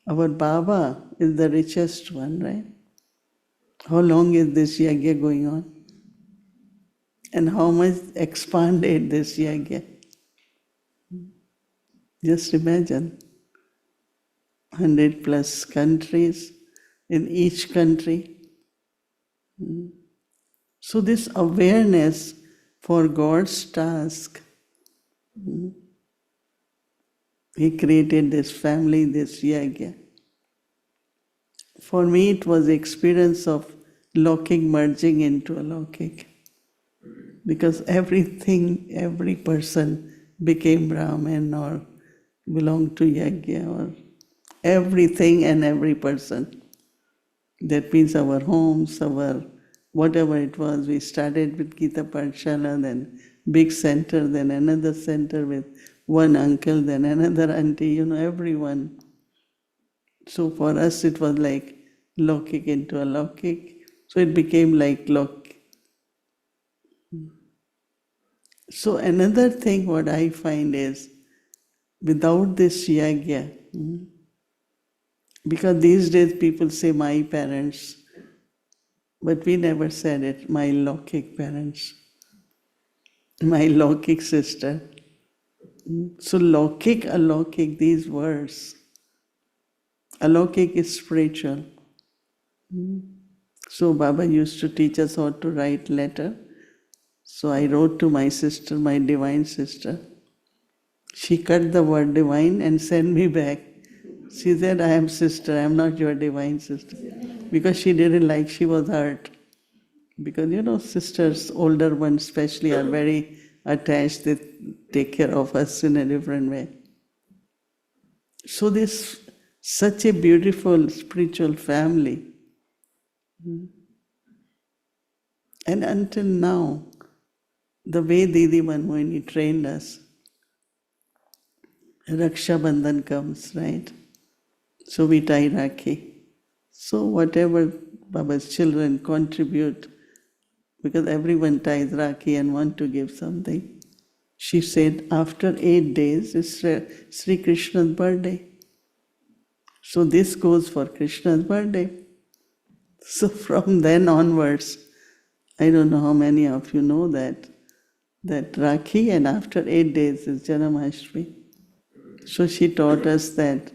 our Baba is the richest one, right? How long is this yagya going on? And how much expanded this yagya? Just imagine, 100 plus countries in each country. So this awareness for God's task, He created this family, this yagya. For me, it was the experience of Lokik merging into a Lokik. Because everything, every person became Brahmin or belonged to yagya, or everything and every person. That means our homes, our whatever it was. We started with Gita Pathshala, then big center, then another center with one uncle, then another auntie, everyone. So for us it was like Lokik into a Lokik. So it became like Lok. So another thing what I find is, without this yagya, because these days people say my parents, but we never said it, my Lokik parents, my Lokik sister. So Lokik, Alokik, these words, Alokik is spiritual. So Baba used to teach us how to write letter. So I wrote to my sister, my divine sister. She cut the word divine and sent me back. She said, I am sister, I am not your divine sister. Because she didn't like, she was hurt. Because sisters, older ones especially, are very attached, they take care of us in a different way. So this, such a beautiful spiritual family. And until now, the way Didi Mohini trained us, Raksha Bandhan comes, right? So we tie Rakhi. So whatever Baba's children contribute, because everyone ties Rakhi and want to give something. She said, after 8 days is Sri Krishna's birthday. So this goes for Krishna's birthday. So from then onwards, I don't know how many of you know that Rakhi, and after 8 days is Janmashtami. So she taught us that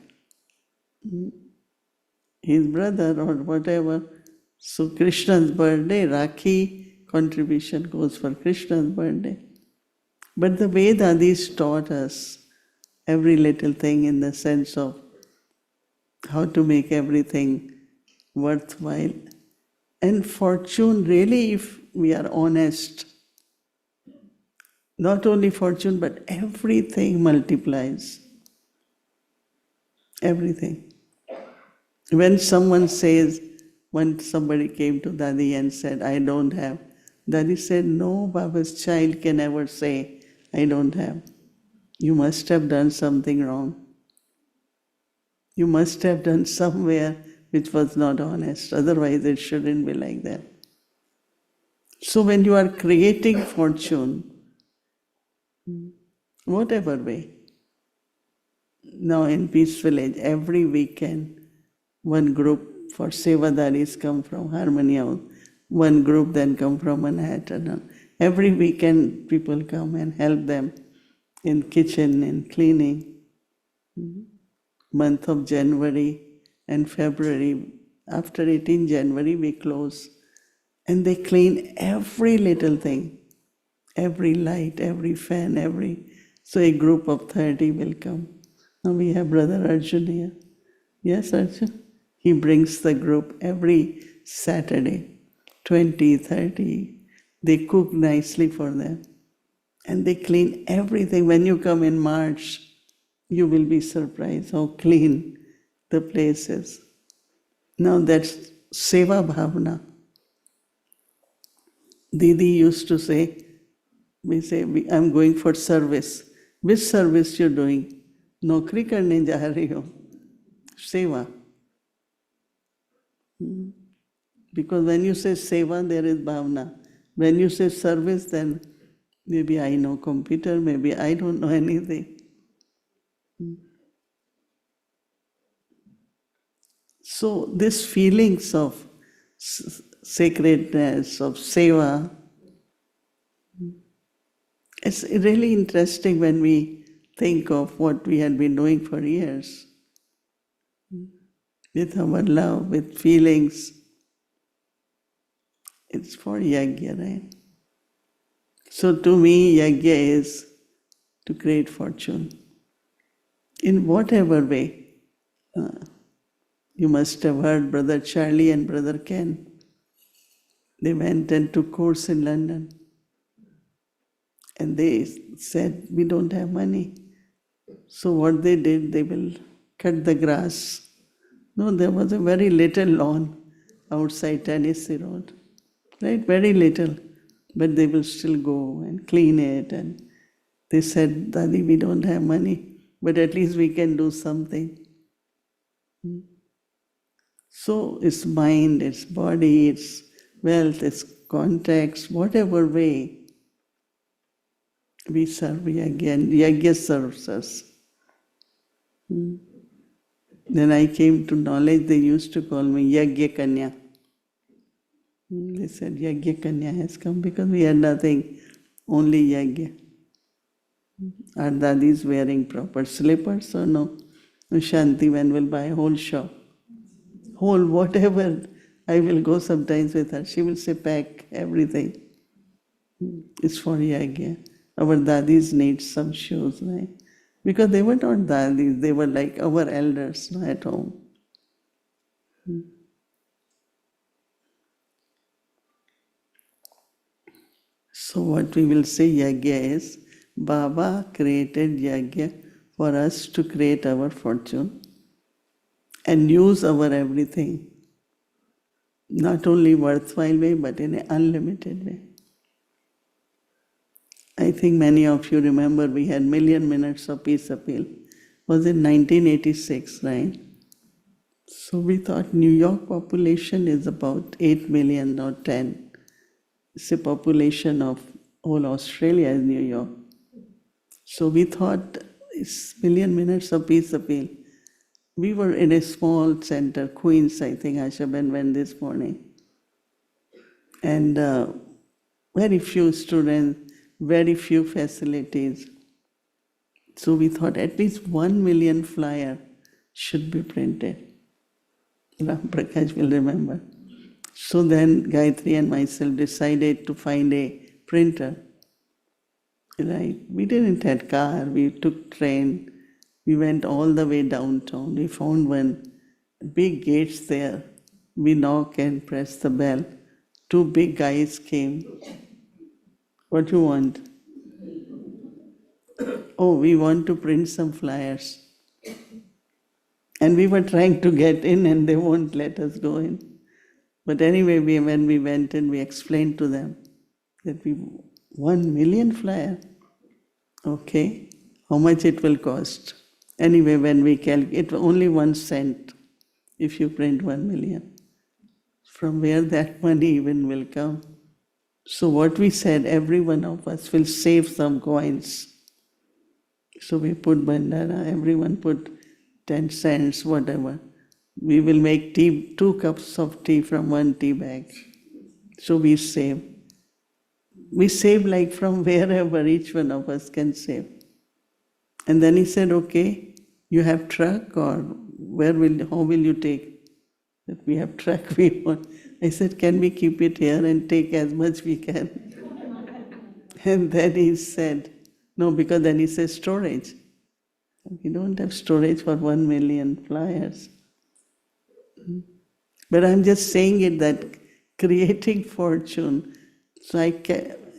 his brother or whatever, so Krishna's birthday, Rakhi contribution goes for Krishna's birthday. But the way Dadis taught us every little thing in the sense of how to make everything worthwhile. And fortune, really, if we are honest, Not only fortune, but everything multiplies. Everything. When someone says, when somebody came to Dadi and said, I don't have, Dadi said, no, Baba's child can ever say, I don't have. You must have done something wrong. You must have done somewhere which was not honest. Otherwise, it shouldn't be like that. So when you are creating fortune, whatever way, now in Peace Village, every weekend, one group for Sevadaris come from Harmony House, one group then come from Manhattan. Every weekend people come and help them in kitchen and cleaning. Month of January and February, after 18 January we close, and they clean every little thing, every light, every fan, so a group of 30 will come. Now we have Brother Arjun here. Yes, Arjun? He brings the group every Saturday, 20, 30. They cook nicely for them. And they clean everything. When you come in March, you will be surprised how clean the place is. Now that's Seva Bhavana. Didi used to say, I'm going for service. Which service you're doing? Naukri karne ja rahi ho. Seva. Because when you say seva, there is bhavana. When you say service, then maybe I know computer, maybe I don't know anything. So these feelings of sacredness, of seva, it's really interesting when we think of what we had been doing for years. With our love, with feelings. It's for yagya, right? So to me, yagya is to create fortune. In whatever way. You must have heard Brother Charlie and Brother Ken. They went and took course in London. And they said, we don't have money. So what they did, they will cut the grass. No, there was a very little lawn outside Tennessee Road. Right, very little. But they will still go and clean it. And they said, Dadi, we don't have money, but at least we can do something. So it's mind, it's body, it's wealth, it's contacts, whatever way we serve yagya, and yagya serves us. Then I came to knowledge, they used to call me Yagya Kanya. They said Yagya Kanya has come because we had nothing, only yagya. Are Dadis wearing proper slippers or no? Shanti when will buy a whole shop. Whole whatever, I will go sometimes with her. She will say, pack everything. It's for yagya. Our dadis need some shoes, right? Because they were not dadis, they were like our elders at home. So what we will say yagya is, Baba created yagya for us to create our fortune and use our everything. Not only worthwhile way, but in an unlimited way. I think many of you remember we had million minutes of peace appeal. Was in 1986, right? So we thought New York population is about 8 million or 10. It's a population of whole Australia is New York. So we thought it's million minutes of peace appeal. We were in a small center, Queens, I think Ashaben went this morning. And very few students, very few facilities. So we thought at least 1 million flyer should be printed. Ram Prakash will remember. So then Gayatri and myself decided to find a printer. Right? We didn't have car, we took train. We went all the way downtown. We found one big gates there. We knock and press the bell. 2 big guys came. What do you want? oh, we want to print some flyers. And we were trying to get in and they won't let us go in. But anyway, when we went in, we explained to them that we 1 million flyer. Okay, how much it will cost? Anyway, when we calculate, only 1 cent if you print 1 million. From where that money even will come? So what we said, every one of us will save some coins. So we put bandana, everyone put 10 cents, whatever. We will make tea, 2 cups of tea from 1 tea bag. So we save. We save like from wherever each one of us can save. And then he said, okay, you have truck or how will you take? That we have truck, we want. I said, can we keep it here and take as much we can? And then he said, no, because then he says storage. We don't have storage for 1 million flyers. But I'm just saying it that creating fortune, so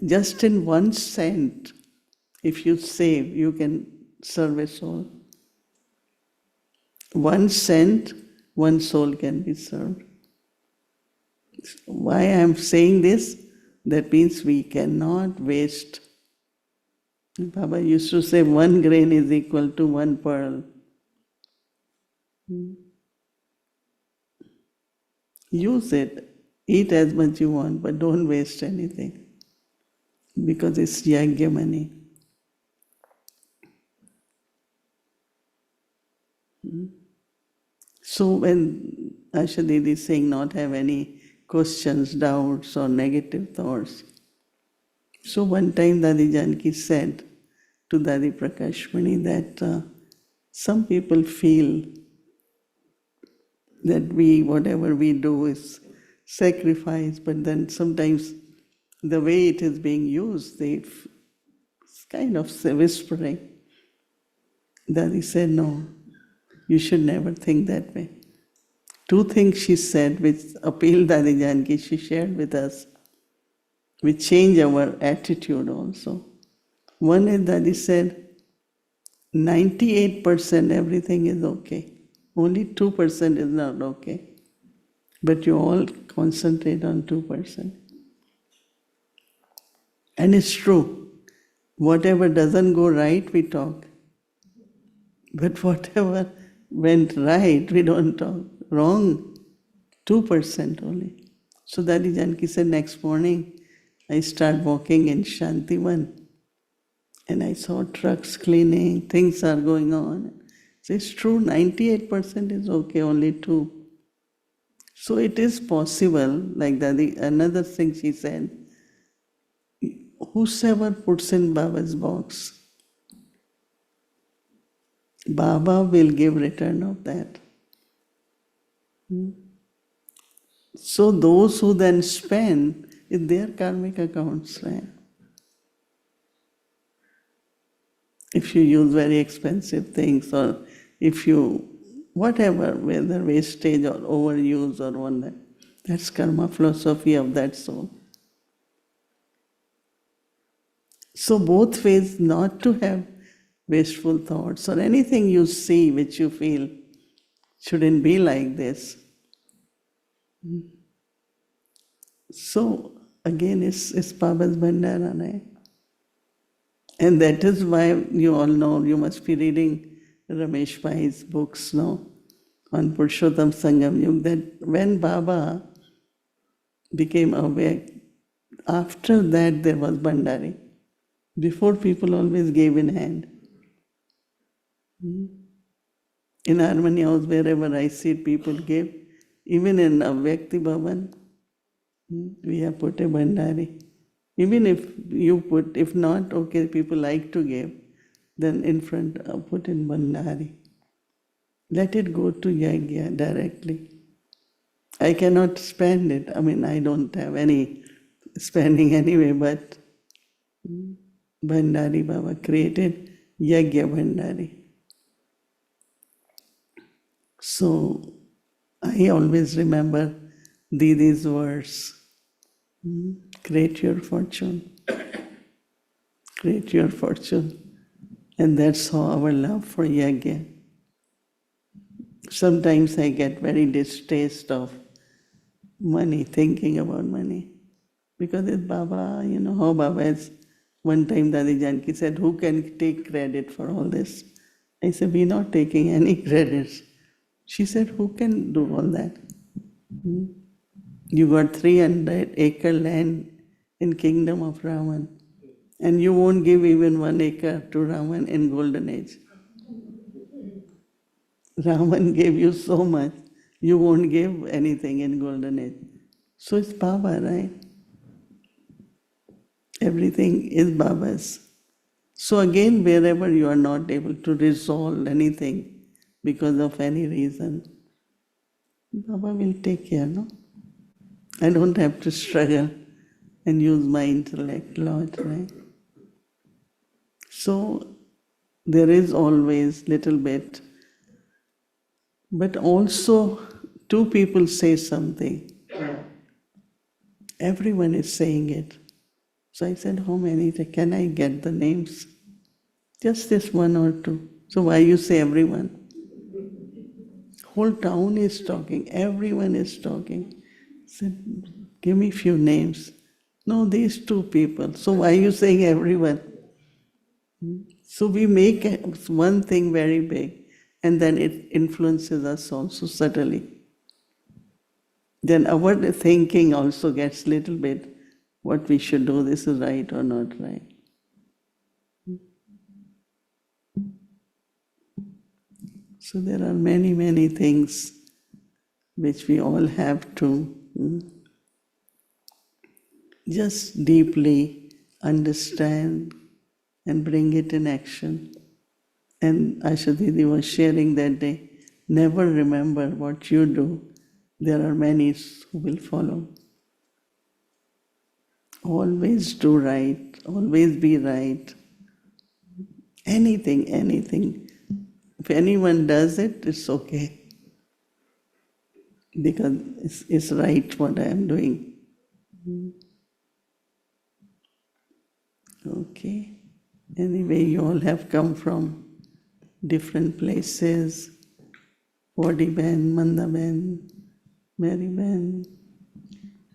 just in 1 cent, if you save, you can serve a soul. 1 cent, 1 soul can be served. Why I'm saying this? That means we cannot waste. Baba used to say 1 grain is equal to 1 pearl. Use it. Eat as much you want, but don't waste anything. Because it's yagya money. So when Asha Didi is saying not have any questions, doubts or negative thoughts. So one time Dadi Janki said to Dadi Prakashmani that some people feel that whatever we do is sacrifice, but then sometimes the way it is being used, it's kind of whispering. Dadi said, no, you should never think that way. 2 things she said which appealed Dadi Janki, she shared with us, which change our attitude also. One is Dadi said, 98% everything is okay. Only 2% is not okay. But you all concentrate on 2%. And it's true. Whatever doesn't go right, we talk. But whatever went right, we don't talk. Wrong, 2% only. So Dadi Janki said, next morning, I start walking in Shantivan. And I saw trucks cleaning, things are going on. So it's true, 98% is okay, only 2%. So it is possible, like another thing she said, whosoever puts in Baba's box, Baba will give return of that. So those who then spend, it's their karmic accounts, right? If you use very expensive things or if you, whatever, whether wastage or overuse or one, that's karma philosophy of that soul. So both ways, not to have wasteful thoughts or anything you see which you feel shouldn't be like this. So again, it's Baba's Bhandara, right? And that is why you all know, you must be reading Ramesh Bhai's books now on Purushottam Sangam Yug, that when Baba became aware, after that there was Bhandari. Before, people always gave in hand. In Harmony House, wherever I see people give, even in Vyakti Bhavan, we have put a Bhandari. Even if you put, if not, okay, people like to give, then in front, put in Bhandari. Let it go to yagya directly. I cannot spend it. I mean, I don't have any spending anyway, but Bhandari Baba created yagya Bhandari. So I always remember Didi's words. Create your fortune. Create your fortune. And that's how our love for yagya. Sometimes I get very distaste of money, thinking about money. Because it's Baba, how Baba is. One time Dadi Janki said, who can take credit for all this? I said, we're not taking any credits. She said, who can do all that? You got 300-acre land in kingdom of Raman, and you won't give even 1 acre to Raman in golden age. Raman gave you so much, you won't give anything in golden age. So it's Baba, right? Everything is Baba's. So again, wherever you are not able to resolve anything because of any reason, Baba will take care, no? I don't have to struggle and use my intellect a lot, right? So there is always little bit, but also two people say something. Everyone is saying it. So I said, how many? Can I get the names? Just this one or two. So why you say everyone? Whole town is talking, everyone is talking. I said, give me few names. No, these two people. So why are you saying everyone? So we make one thing very big, and then it influences us also subtly. Then our thinking also gets little bit what we should do, this is right or not right. So there are many, many things which we all have to just deeply understand and bring it in action. And Asha Didi was sharing that day, never remember what you do. There are many who will follow. Always do right, always be right. Anything, anything. If anyone does it, it's okay. Because it's right what I am doing. Okay. Anyway, you all have come from different places. Vodi Ben, Manda Ben, Mary Ben,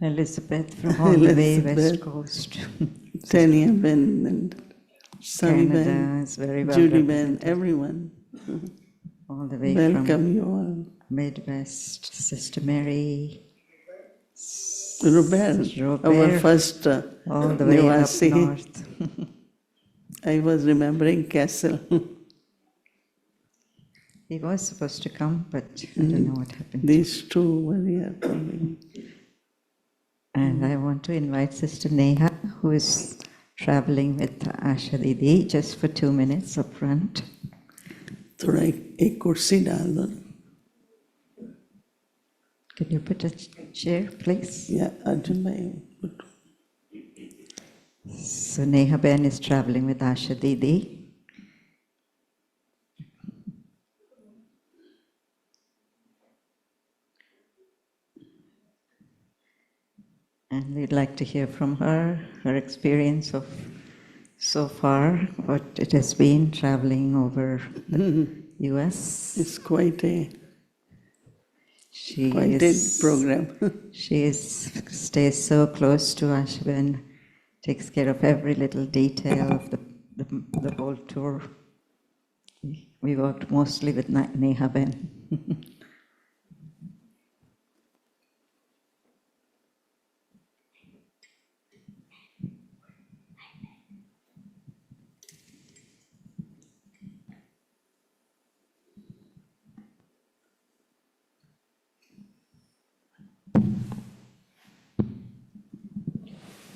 Elizabeth from all the way West Coast. Tanya Ben, and Savi Canada Ben, is very well Judy Ben, represented. everyone. All the way Welcome from you all. Midwest, Sister Mary, Robert, our first all the way up Nivasi. north. I was remembering Castle. He was supposed to come, but I don't know what happened. These two were here coming. And I want to invite Sister Neha, who is traveling with Asha Didi, just for 2 minutes up front. थोड़ा एक कुर्सी डाल दो. Can you put a chair, please? Yeah, Arjun bhai. So Neha Ben is traveling with Asha Didi. And we'd like to hear from her experience of so far, what it has been traveling over the US. It's quite a program. She stays so close to Asha Ben, takes care of every little detail of the whole tour. We worked mostly with Neha Ben.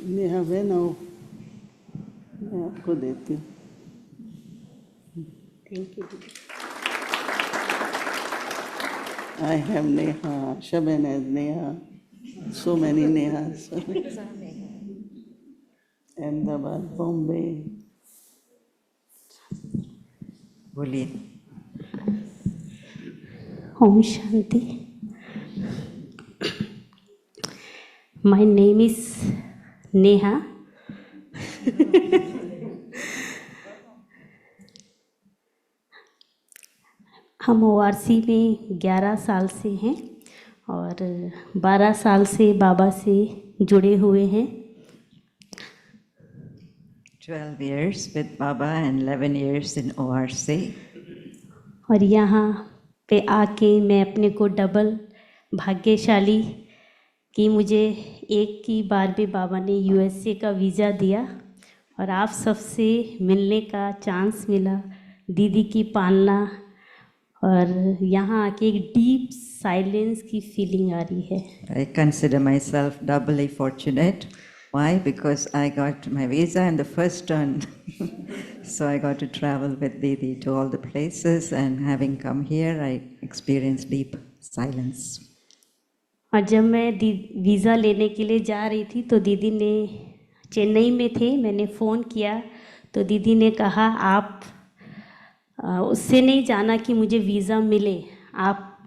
Neha बहन आओ, मैं आपको देती हूँ. Thank you. I have Neha, Shaban has Neha, so many Nehas. Ahmedabad, Bombay. बोलिए. Om Shanti. My name is Neha. हम ORC में 11 साल से हैं और 12 साल से बाबा से जुड़े हुए हैं. 12 years with Baba and 11 years in ORC. और यहाँ पे आके मैं अपने को डबल भाग्यशाली कि मुझे एक ही बार में बाबा ने यूएसए का वीज़ा दिया और आप सबसे मिलने का चांस मिला, दीदी की पालना, और यहाँ आके एक डीप साइलेंस की फीलिंग आ रही है. I consider myself doubly fortunate. Why? Because I got my visa in the first turn. So I got to travel with Didi to all the places, and having come here, I experienced deep silence. और जब मैं visa लेने के लिए जा रही थी तो दीदी ने, चेन्नई में थे, मैंने फ़ोन किया तो दीदी ने कहा आप उससे नहीं जाना कि मुझे वीज़ा मिले, आप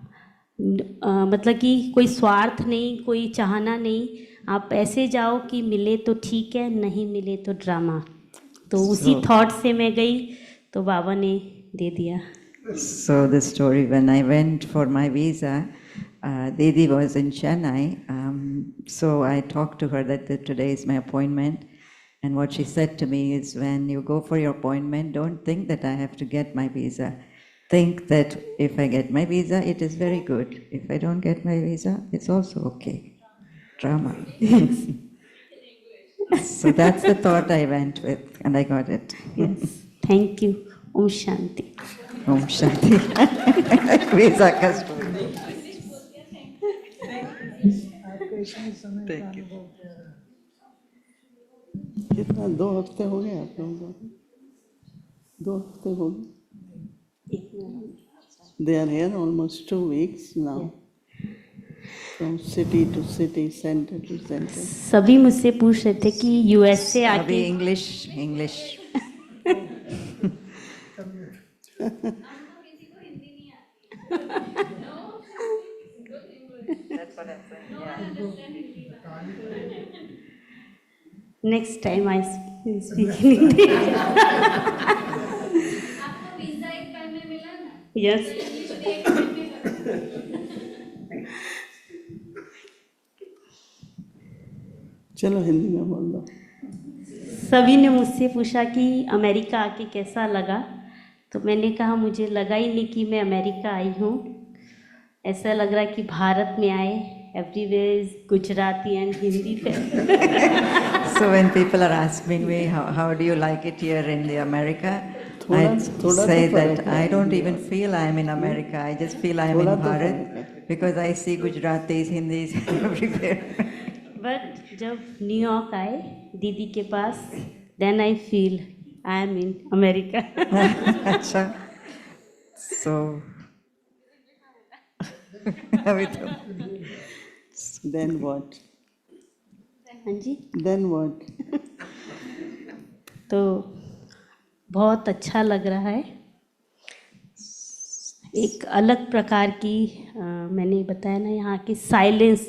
मतलब कि कोई स्वार्थ नहीं, कोई चाहना नहीं, आप ऐसे जाओ कि मिले तो ठीक है, नहीं मिले तो ड्रामा. तो उसी थॉट से मैं गई तो बाबा ने दे दिया. So the story, when I went for my visa, Didi was in Chennai, so I talked to her that today is my appointment, and what she said to me is, when you go for your appointment, don't think that I have to get my visa. Think that if I get my visa, it is very good. If I don't get my visa, it's also okay. Drama. So that's the thought I went with, and I got it. Yes. Thank you. Om Shanti. Om Shanti. Visa ka story. Thank you. कितना 2 हफ्ते हो गए आप लोगों को? 2 हफ्ते हो गए. They are here almost 2 weeks now. From city to city, center to center. सभी मुझसे पूछ रहे थे कि यूएसए आके. अभी English. That's what I'm saying. Yeah. Next time I speak in Hindi. आपको वीजा एक टाइम में मिला ना? Yes. चलो हिंदी में बोल दो. सभी ने मुझसे पूछा कि अमेरिका आके कैसा लगा, तो मैंने कहा मुझे लगा ही नहीं कि मैं अमेरिका आई हूँ. ऐसा लग रहा है कि भारत में आए. Everywhere is Gujarati and Hindi. So when people are asking me how do you like it here in the America, I say that I don't even feel I am in America. I just feel I am in Bharat because I see Gujaratis, Hindis everywhere. But जब New York आए दीदी के पास, then I feel I am in America. अच्छा. So Then what? हाँ जी. Then what? तो बहुत अच्छा लग रहा है. एक अलग प्रकार की मैंने बताया ना, यहाँ की साइलेंस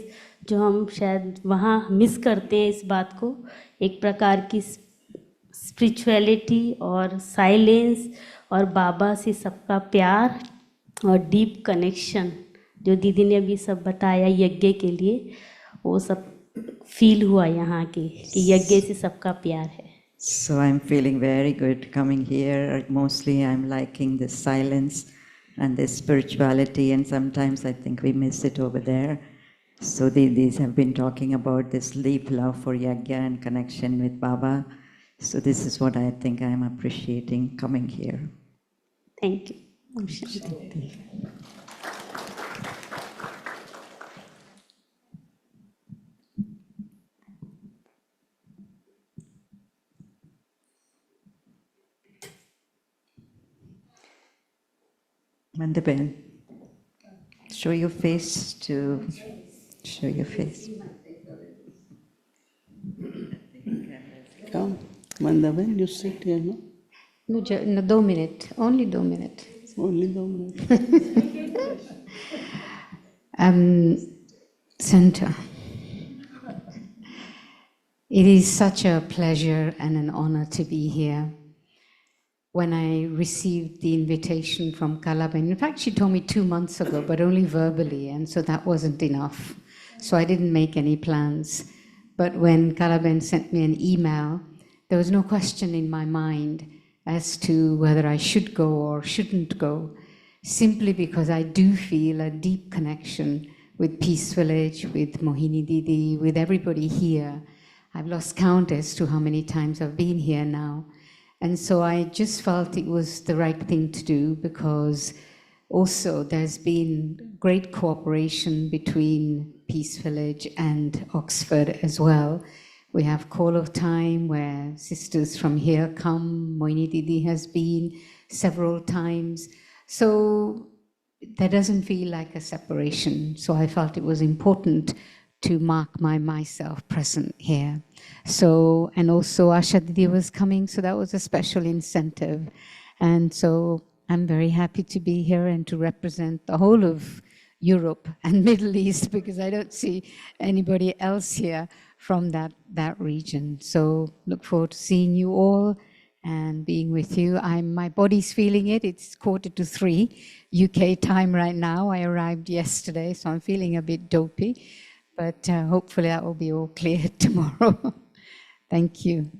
जो हम शायद वहाँ मिस करते हैं, इस बात को, एक प्रकार की स्पिरिचुअलिटी और साइलेंस और बाबा से सबका प्यार और डीप कनेक्शन जो दीदी ने अभी सब बताया यज्ञ के लिए, वो सब फील हुआ यहाँ के कि यज्ञ से सबका प्यार है. So I'm feeling very good coming here. Mostly I'm liking this silence and this spirituality, and sometimes I think we miss it over there. So these have been talking about this deep love for yagya and connection with Baba. So this is what I think I'm appreciating coming here. Thank you. Om Shanti. Mandaben, show your face to show your face. Come, Mandaben, you sit here, no? No, 2 minutes. Only 2 minutes. Only 2 minutes. Center. It is such a pleasure and an honor to be here. when I received the invitation from Kalaben. In fact, she told me 2 months ago, but only verbally, and so that wasn't enough. So I didn't make any plans. But when Kalaben sent me an email, there was no question in my mind as to whether I should go or shouldn't go, simply because I do feel a deep connection with Peace Village, with Mohini Didi, with everybody here. I've lost count as to how many times I've been here now. And so I just felt it was the right thing to do, because also there's been great cooperation between Peace Village and Oxford as well. We have Call of Time where sisters from here come. Mohini Didi has been several times. So that doesn't feel like a separation. So I felt it was important to mark myself present here. So, and also Asha Didi was coming, so that was a special incentive. And so I'm very happy to be here and to represent the whole of Europe and Middle East, because I don't see anybody else here from that region. So look forward to seeing you all and being with you. My body's feeling it. It's 2:45 UK time right now. I arrived yesterday, so I'm feeling a bit dopey, but hopefully that will be all clear tomorrow. Thank you.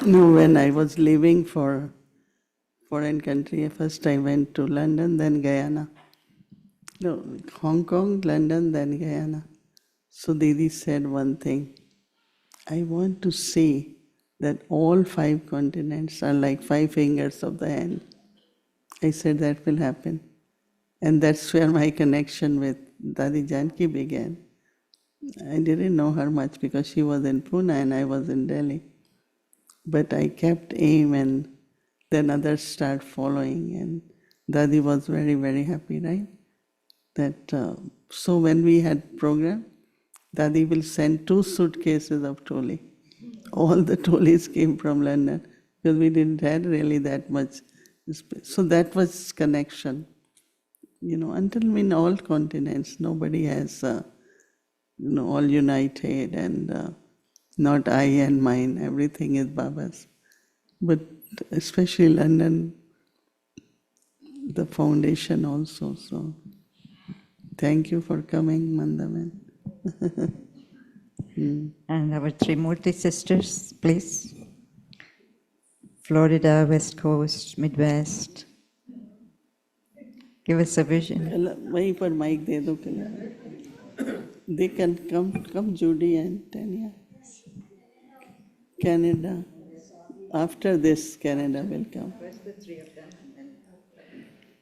No, when I was leaving for foreign country, first I went to London, then Guyana. No, Hong Kong, London, then Guyana. So Didi said one thing, I want to see that all 5 continents are like 5 fingers of the hand. I said that will happen. And that's where my connection with Dadi Janki began. I didn't know her much because she was in Pune and I was in Delhi. But I kept aim, and then others start following, and Dadi was very, very happy, right? That so when we had program, Dadi will send 2 suitcases of toli. All the tolis came from London because we didn't have really that much space. So that was connection. Until in all continents, nobody has, all united and not I and mine. Everything is Baba's. But especially London, the foundation also. So thank you for coming, Mandaman. And our Trimurti sisters, please. Florida, West Coast, Midwest. Give us a vision. वहीं पर mic दे दो कला. They can come Judy and Tanya. Canada. After this, Canada will come. First the 3 of them.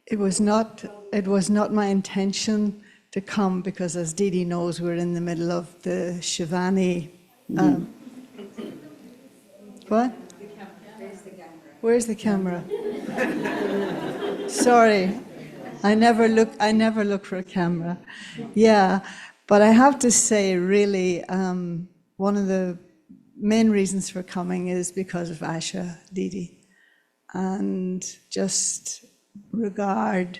It was not my intention to come because, as Didi knows, we're in the middle of the Shivani. What? Where's the camera? Sorry, I never look for a camera. Yeah, but I have to say, really, one of the main reasons for coming is because of Asha Didi, and just regard,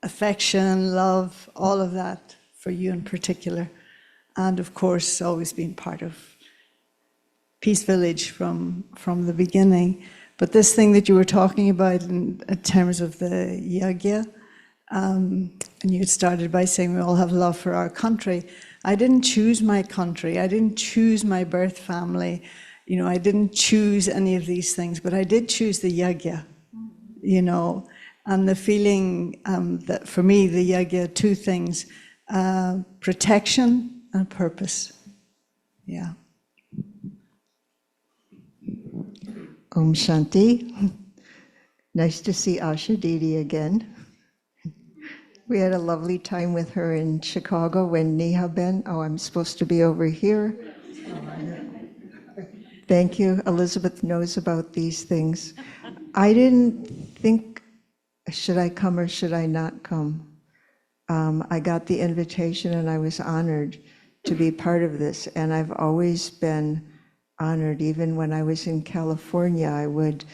affection, love, all of that for you in particular. And of course, always been part of Peace Village from the beginning. But this thing that you were talking about in terms of the yagya, and you had started by saying we all have love for our country. I didn't choose my country. I didn't choose my birth family. I didn't choose any of these things, but I did choose the yagya, and the feeling that for me, the yagya, 2 things, protection and purpose. Yeah. Om Shanti. Nice to see Asha Didi again. We had a lovely time with her in Chicago when Neha Ben. Oh, I'm supposed to be over here. Thank you. Elizabeth knows about these things. I didn't think, should I come or should I not come? I got the invitation and I was honored to be part of this. And I've always been honored. Even when I was in California, I would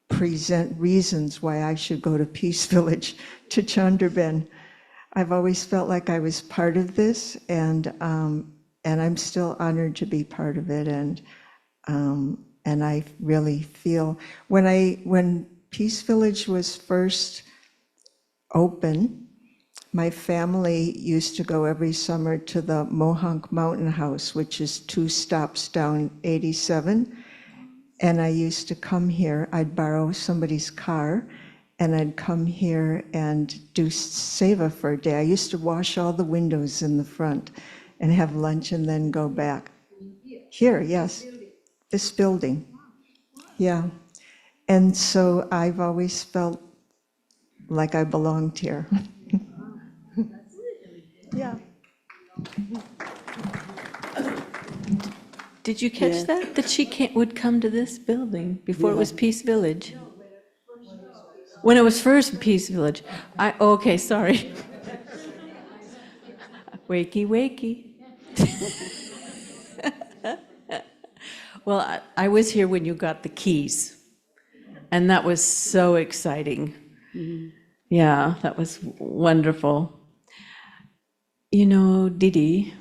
present reasons why I should go to Peace Village, to Chandraben. I've always felt like I was part of this, and I'm still honored to be part of it. And And I really feel, when Peace Village was first open, my family used to go every summer to the Mohonk Mountain House, which is 2 stops down 87. And I used to come here, I'd borrow somebody's car, and I'd come here and do seva for a day. I used to wash all the windows in the front and have lunch and then go back. Here, yes, this building. Yeah. And so I've always felt like I belonged here. Yeah. Did you catch Yes. that? That she would come to this building before it was Peace Village? When it was first Peace Village. Okay, sorry. Wakey, wakey. Well, I was here when you got the keys, and that was so exciting. Yeah, that was wonderful. You know, Didi,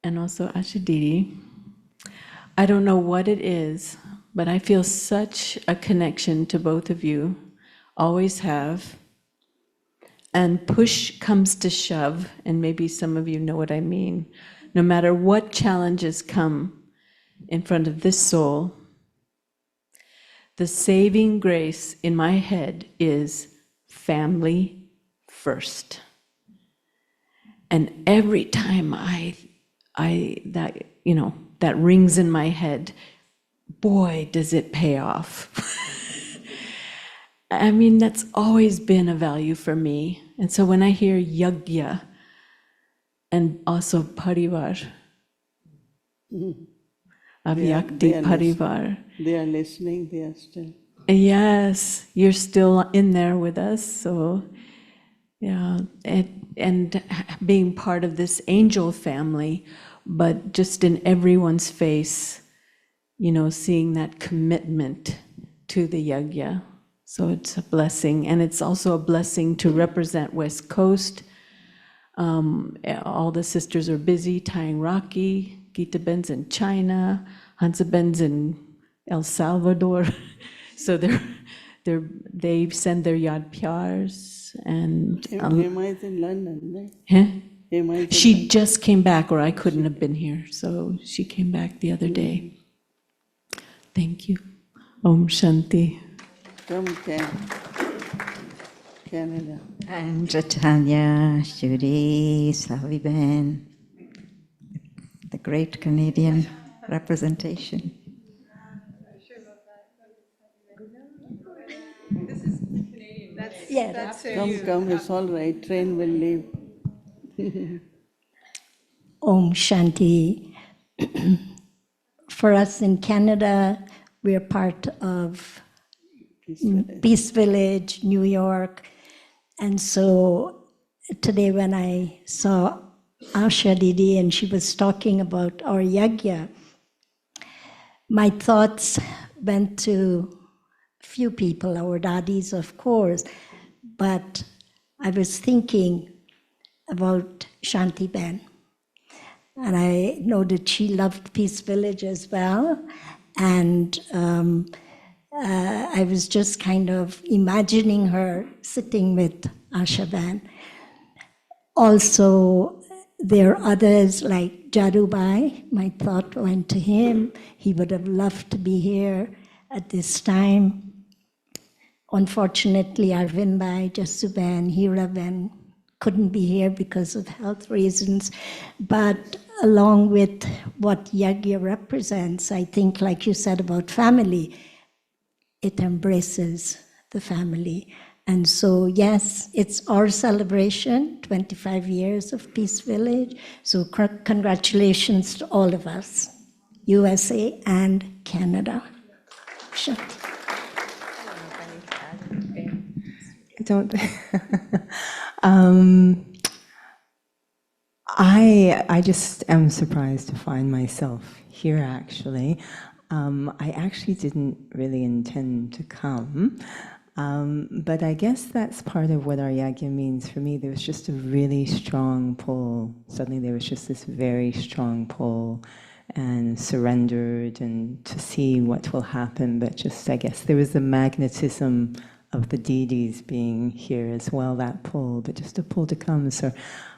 and also Asha Didi, I don't know what it is, but I feel such a connection to both of you, always have. And push comes to shove, and maybe some of you know what I mean. No matter what challenges come in front of this soul, the saving grace in my head is family first. And every time that rings in my head, boy, does it pay off. I mean, that's always been a value for me. And so when I hear yagya and also parivar, avyakti parivar. They are listening, they are still. Yes, you're still in there with us. So, yeah, and being part of this angel family, but just in everyone's face, seeing that commitment to the yagya. So it's a blessing, and it's also a blessing to represent West Coast. All the sisters are busy tying Rakhi. Gita Ben's in China, Hansa Ben's in El Salvador. So they send their yad pyars, and Hema is in London, right? Huh? She just came back, or I couldn't have been here. So she came back the other day. Thank you. Om Shanti. From Canada. And Tanya, Judy, Saviben, the great Canadian representation. This is Canadian. That's Come, it's all right. Train will leave. Om Shanti. For us in Canada, we're part of Peace Village, New York. And so today when I saw Asha Didi and she was talking about our yagya, my thoughts went to few people, our daddies, of course, but I was thinking about Shanti Ben. And I know that she loved Peace Village as well. And I was just kind of imagining her sitting with Asha Ben. Also, there are others like Jadubai. My thought went to him. He would have loved to be here at this time. Unfortunately, Arvind Bhai, Jasuben, Hiraben couldn't be here because of health reasons. But along with what yagya represents, I think, like you said about family, it embraces the family. And so, yes, it's our celebration, 25 years of Peace Village. So congratulations to all of us, USA and Canada. Shanti. Don't. I just am surprised to find myself here, actually. I actually didn't really intend to come, but I guess that's part of what our yagya means for me. There was just a really strong pull. Suddenly there was just this very strong pull and surrendered and to see what will happen. But just, I guess, there was the magnetism of the deities being here as well, that pull, but just a pull to come. So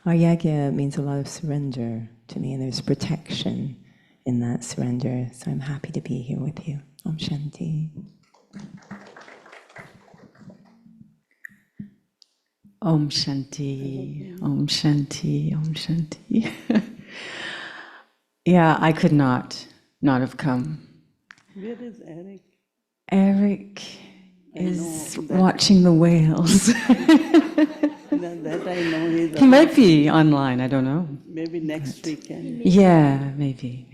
our yagya means a lot of surrender to me, and there's protection in that surrender. So I'm happy to be here with you. Om Shanti. Om Shanti, Om Shanti, Om Shanti. Yeah, I could not have come. Where is Eric? Eric is watching the whales. That I know. He might be online, I don't know. Maybe next weekend. Yeah, maybe.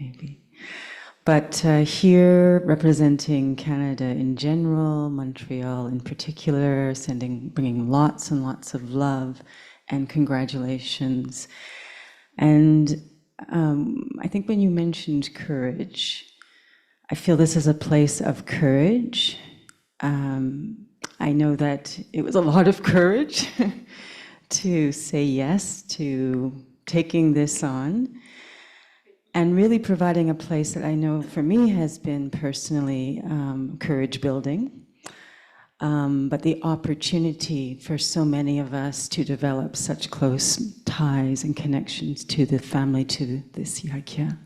But here, representing Canada in general, Montreal in particular, bringing lots and lots of love and congratulations. And I think when you mentioned courage, I feel this is a place of courage. I know that it was a lot of courage to say yes to taking this on. And really providing a place that I know for me has been personally courage building, but the opportunity for so many of us to develop such close ties and connections to the family, to this yagya.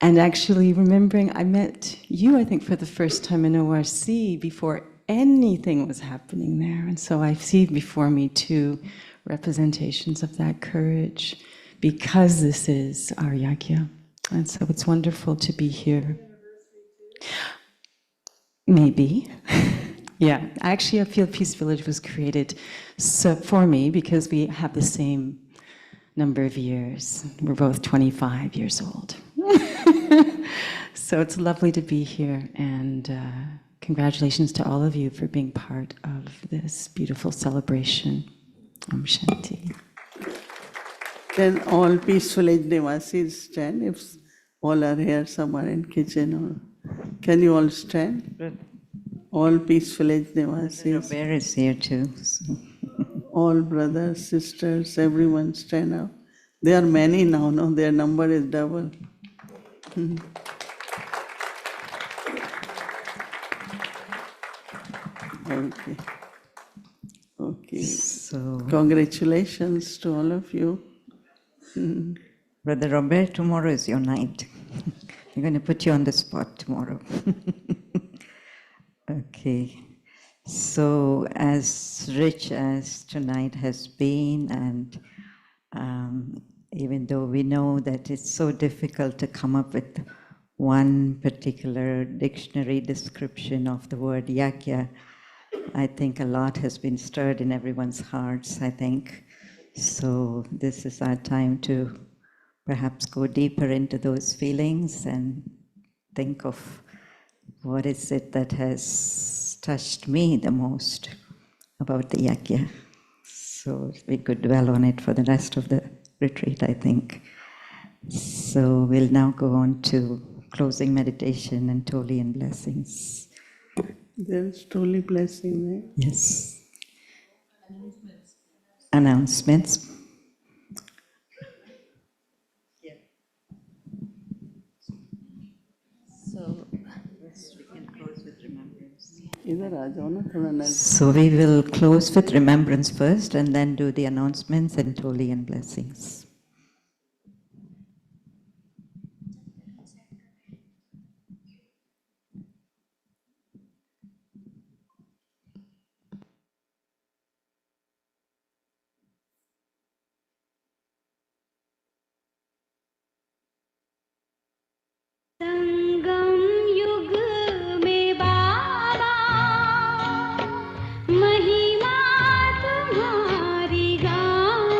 And actually remembering, I met you, I think, for the first time in ORC before anything was happening there. And so I see before me two representations of that courage, because this is our yagya. And so it's wonderful to be here. Maybe. Yeah, actually I feel Peace Village was created for me because we have the same number of years. We're both 25 years old. So it's lovely to be here, and congratulations to all of you for being part of this beautiful celebration. Om Shanti. Can all Peace Village Nivasis stand? If all are here, some are in kitchen, or can you all stand? All Peace Village Nivasis. Robert is here too. So. All brothers, sisters, everyone stand up. There are many now, no? Their number is double. Okay. So, congratulations to all of you. Brother Robert, tomorrow is your night. I'm going to put you on the spot tomorrow. Okay. So, as rich as tonight has been, and even though we know that it's so difficult to come up with one particular dictionary description of the word yagya, I think a lot has been stirred in everyone's hearts, I think. So this is our time to perhaps go deeper into those feelings and think of what is it that has touched me the most about the yagya. So we could dwell on it for the rest of the retreat, I think. So we'll now go on to closing meditation and Toli and blessings. There's Toli blessing, right? Yes. Announcements. Yeah. So we can close with remembrance. So we will close with remembrance first and then do the announcements and Toli and blessings. संगम युग में बाबा महिमा तुम्हारी गाऊं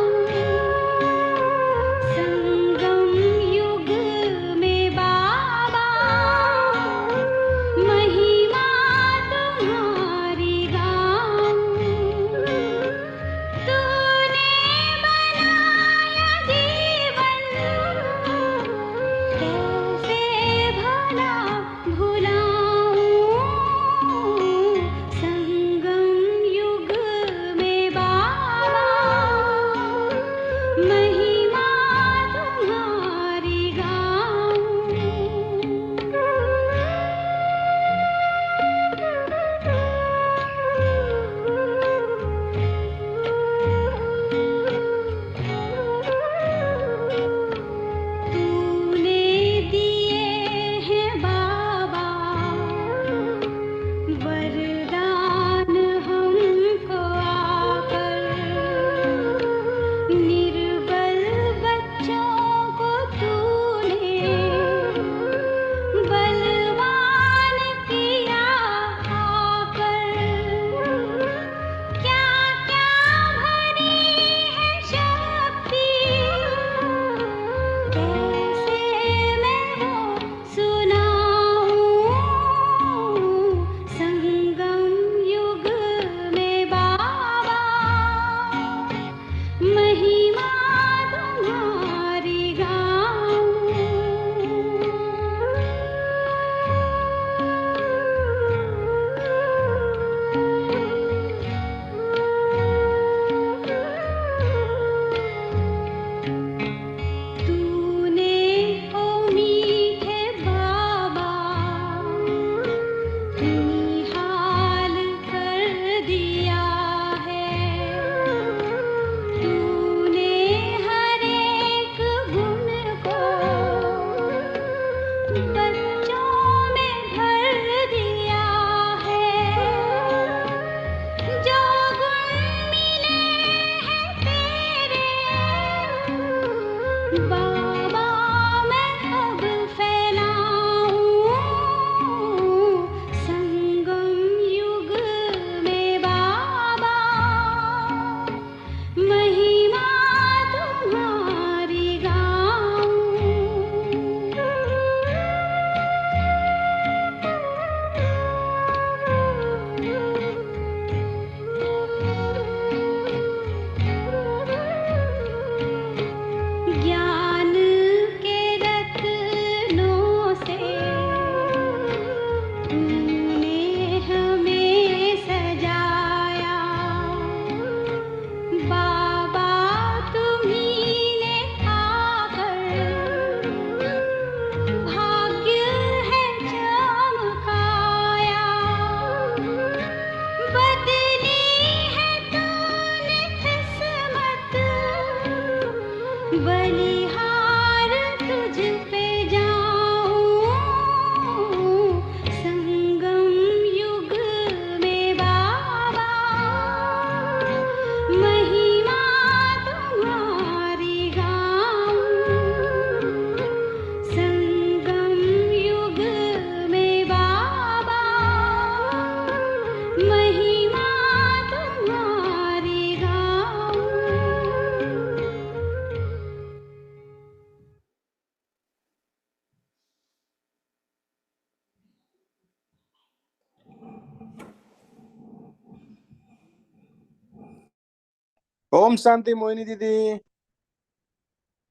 Om Shanti Mohini Didi.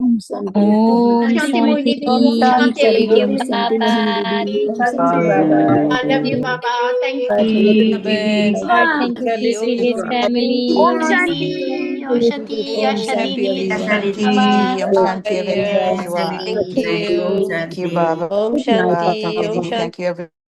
Om Shanti. Om Shanti Didi. I love you, Baba. Thank you. Thank you, Peace Village family. Om Shanti, Om Shanti, Om Asha Shanti, Didi. Shanti, Om Shanti, Thank you. everyone. Thank you, Baba. Om Good night, Shanti, Dr. Om Didi. Shanti. Thank you, everyone.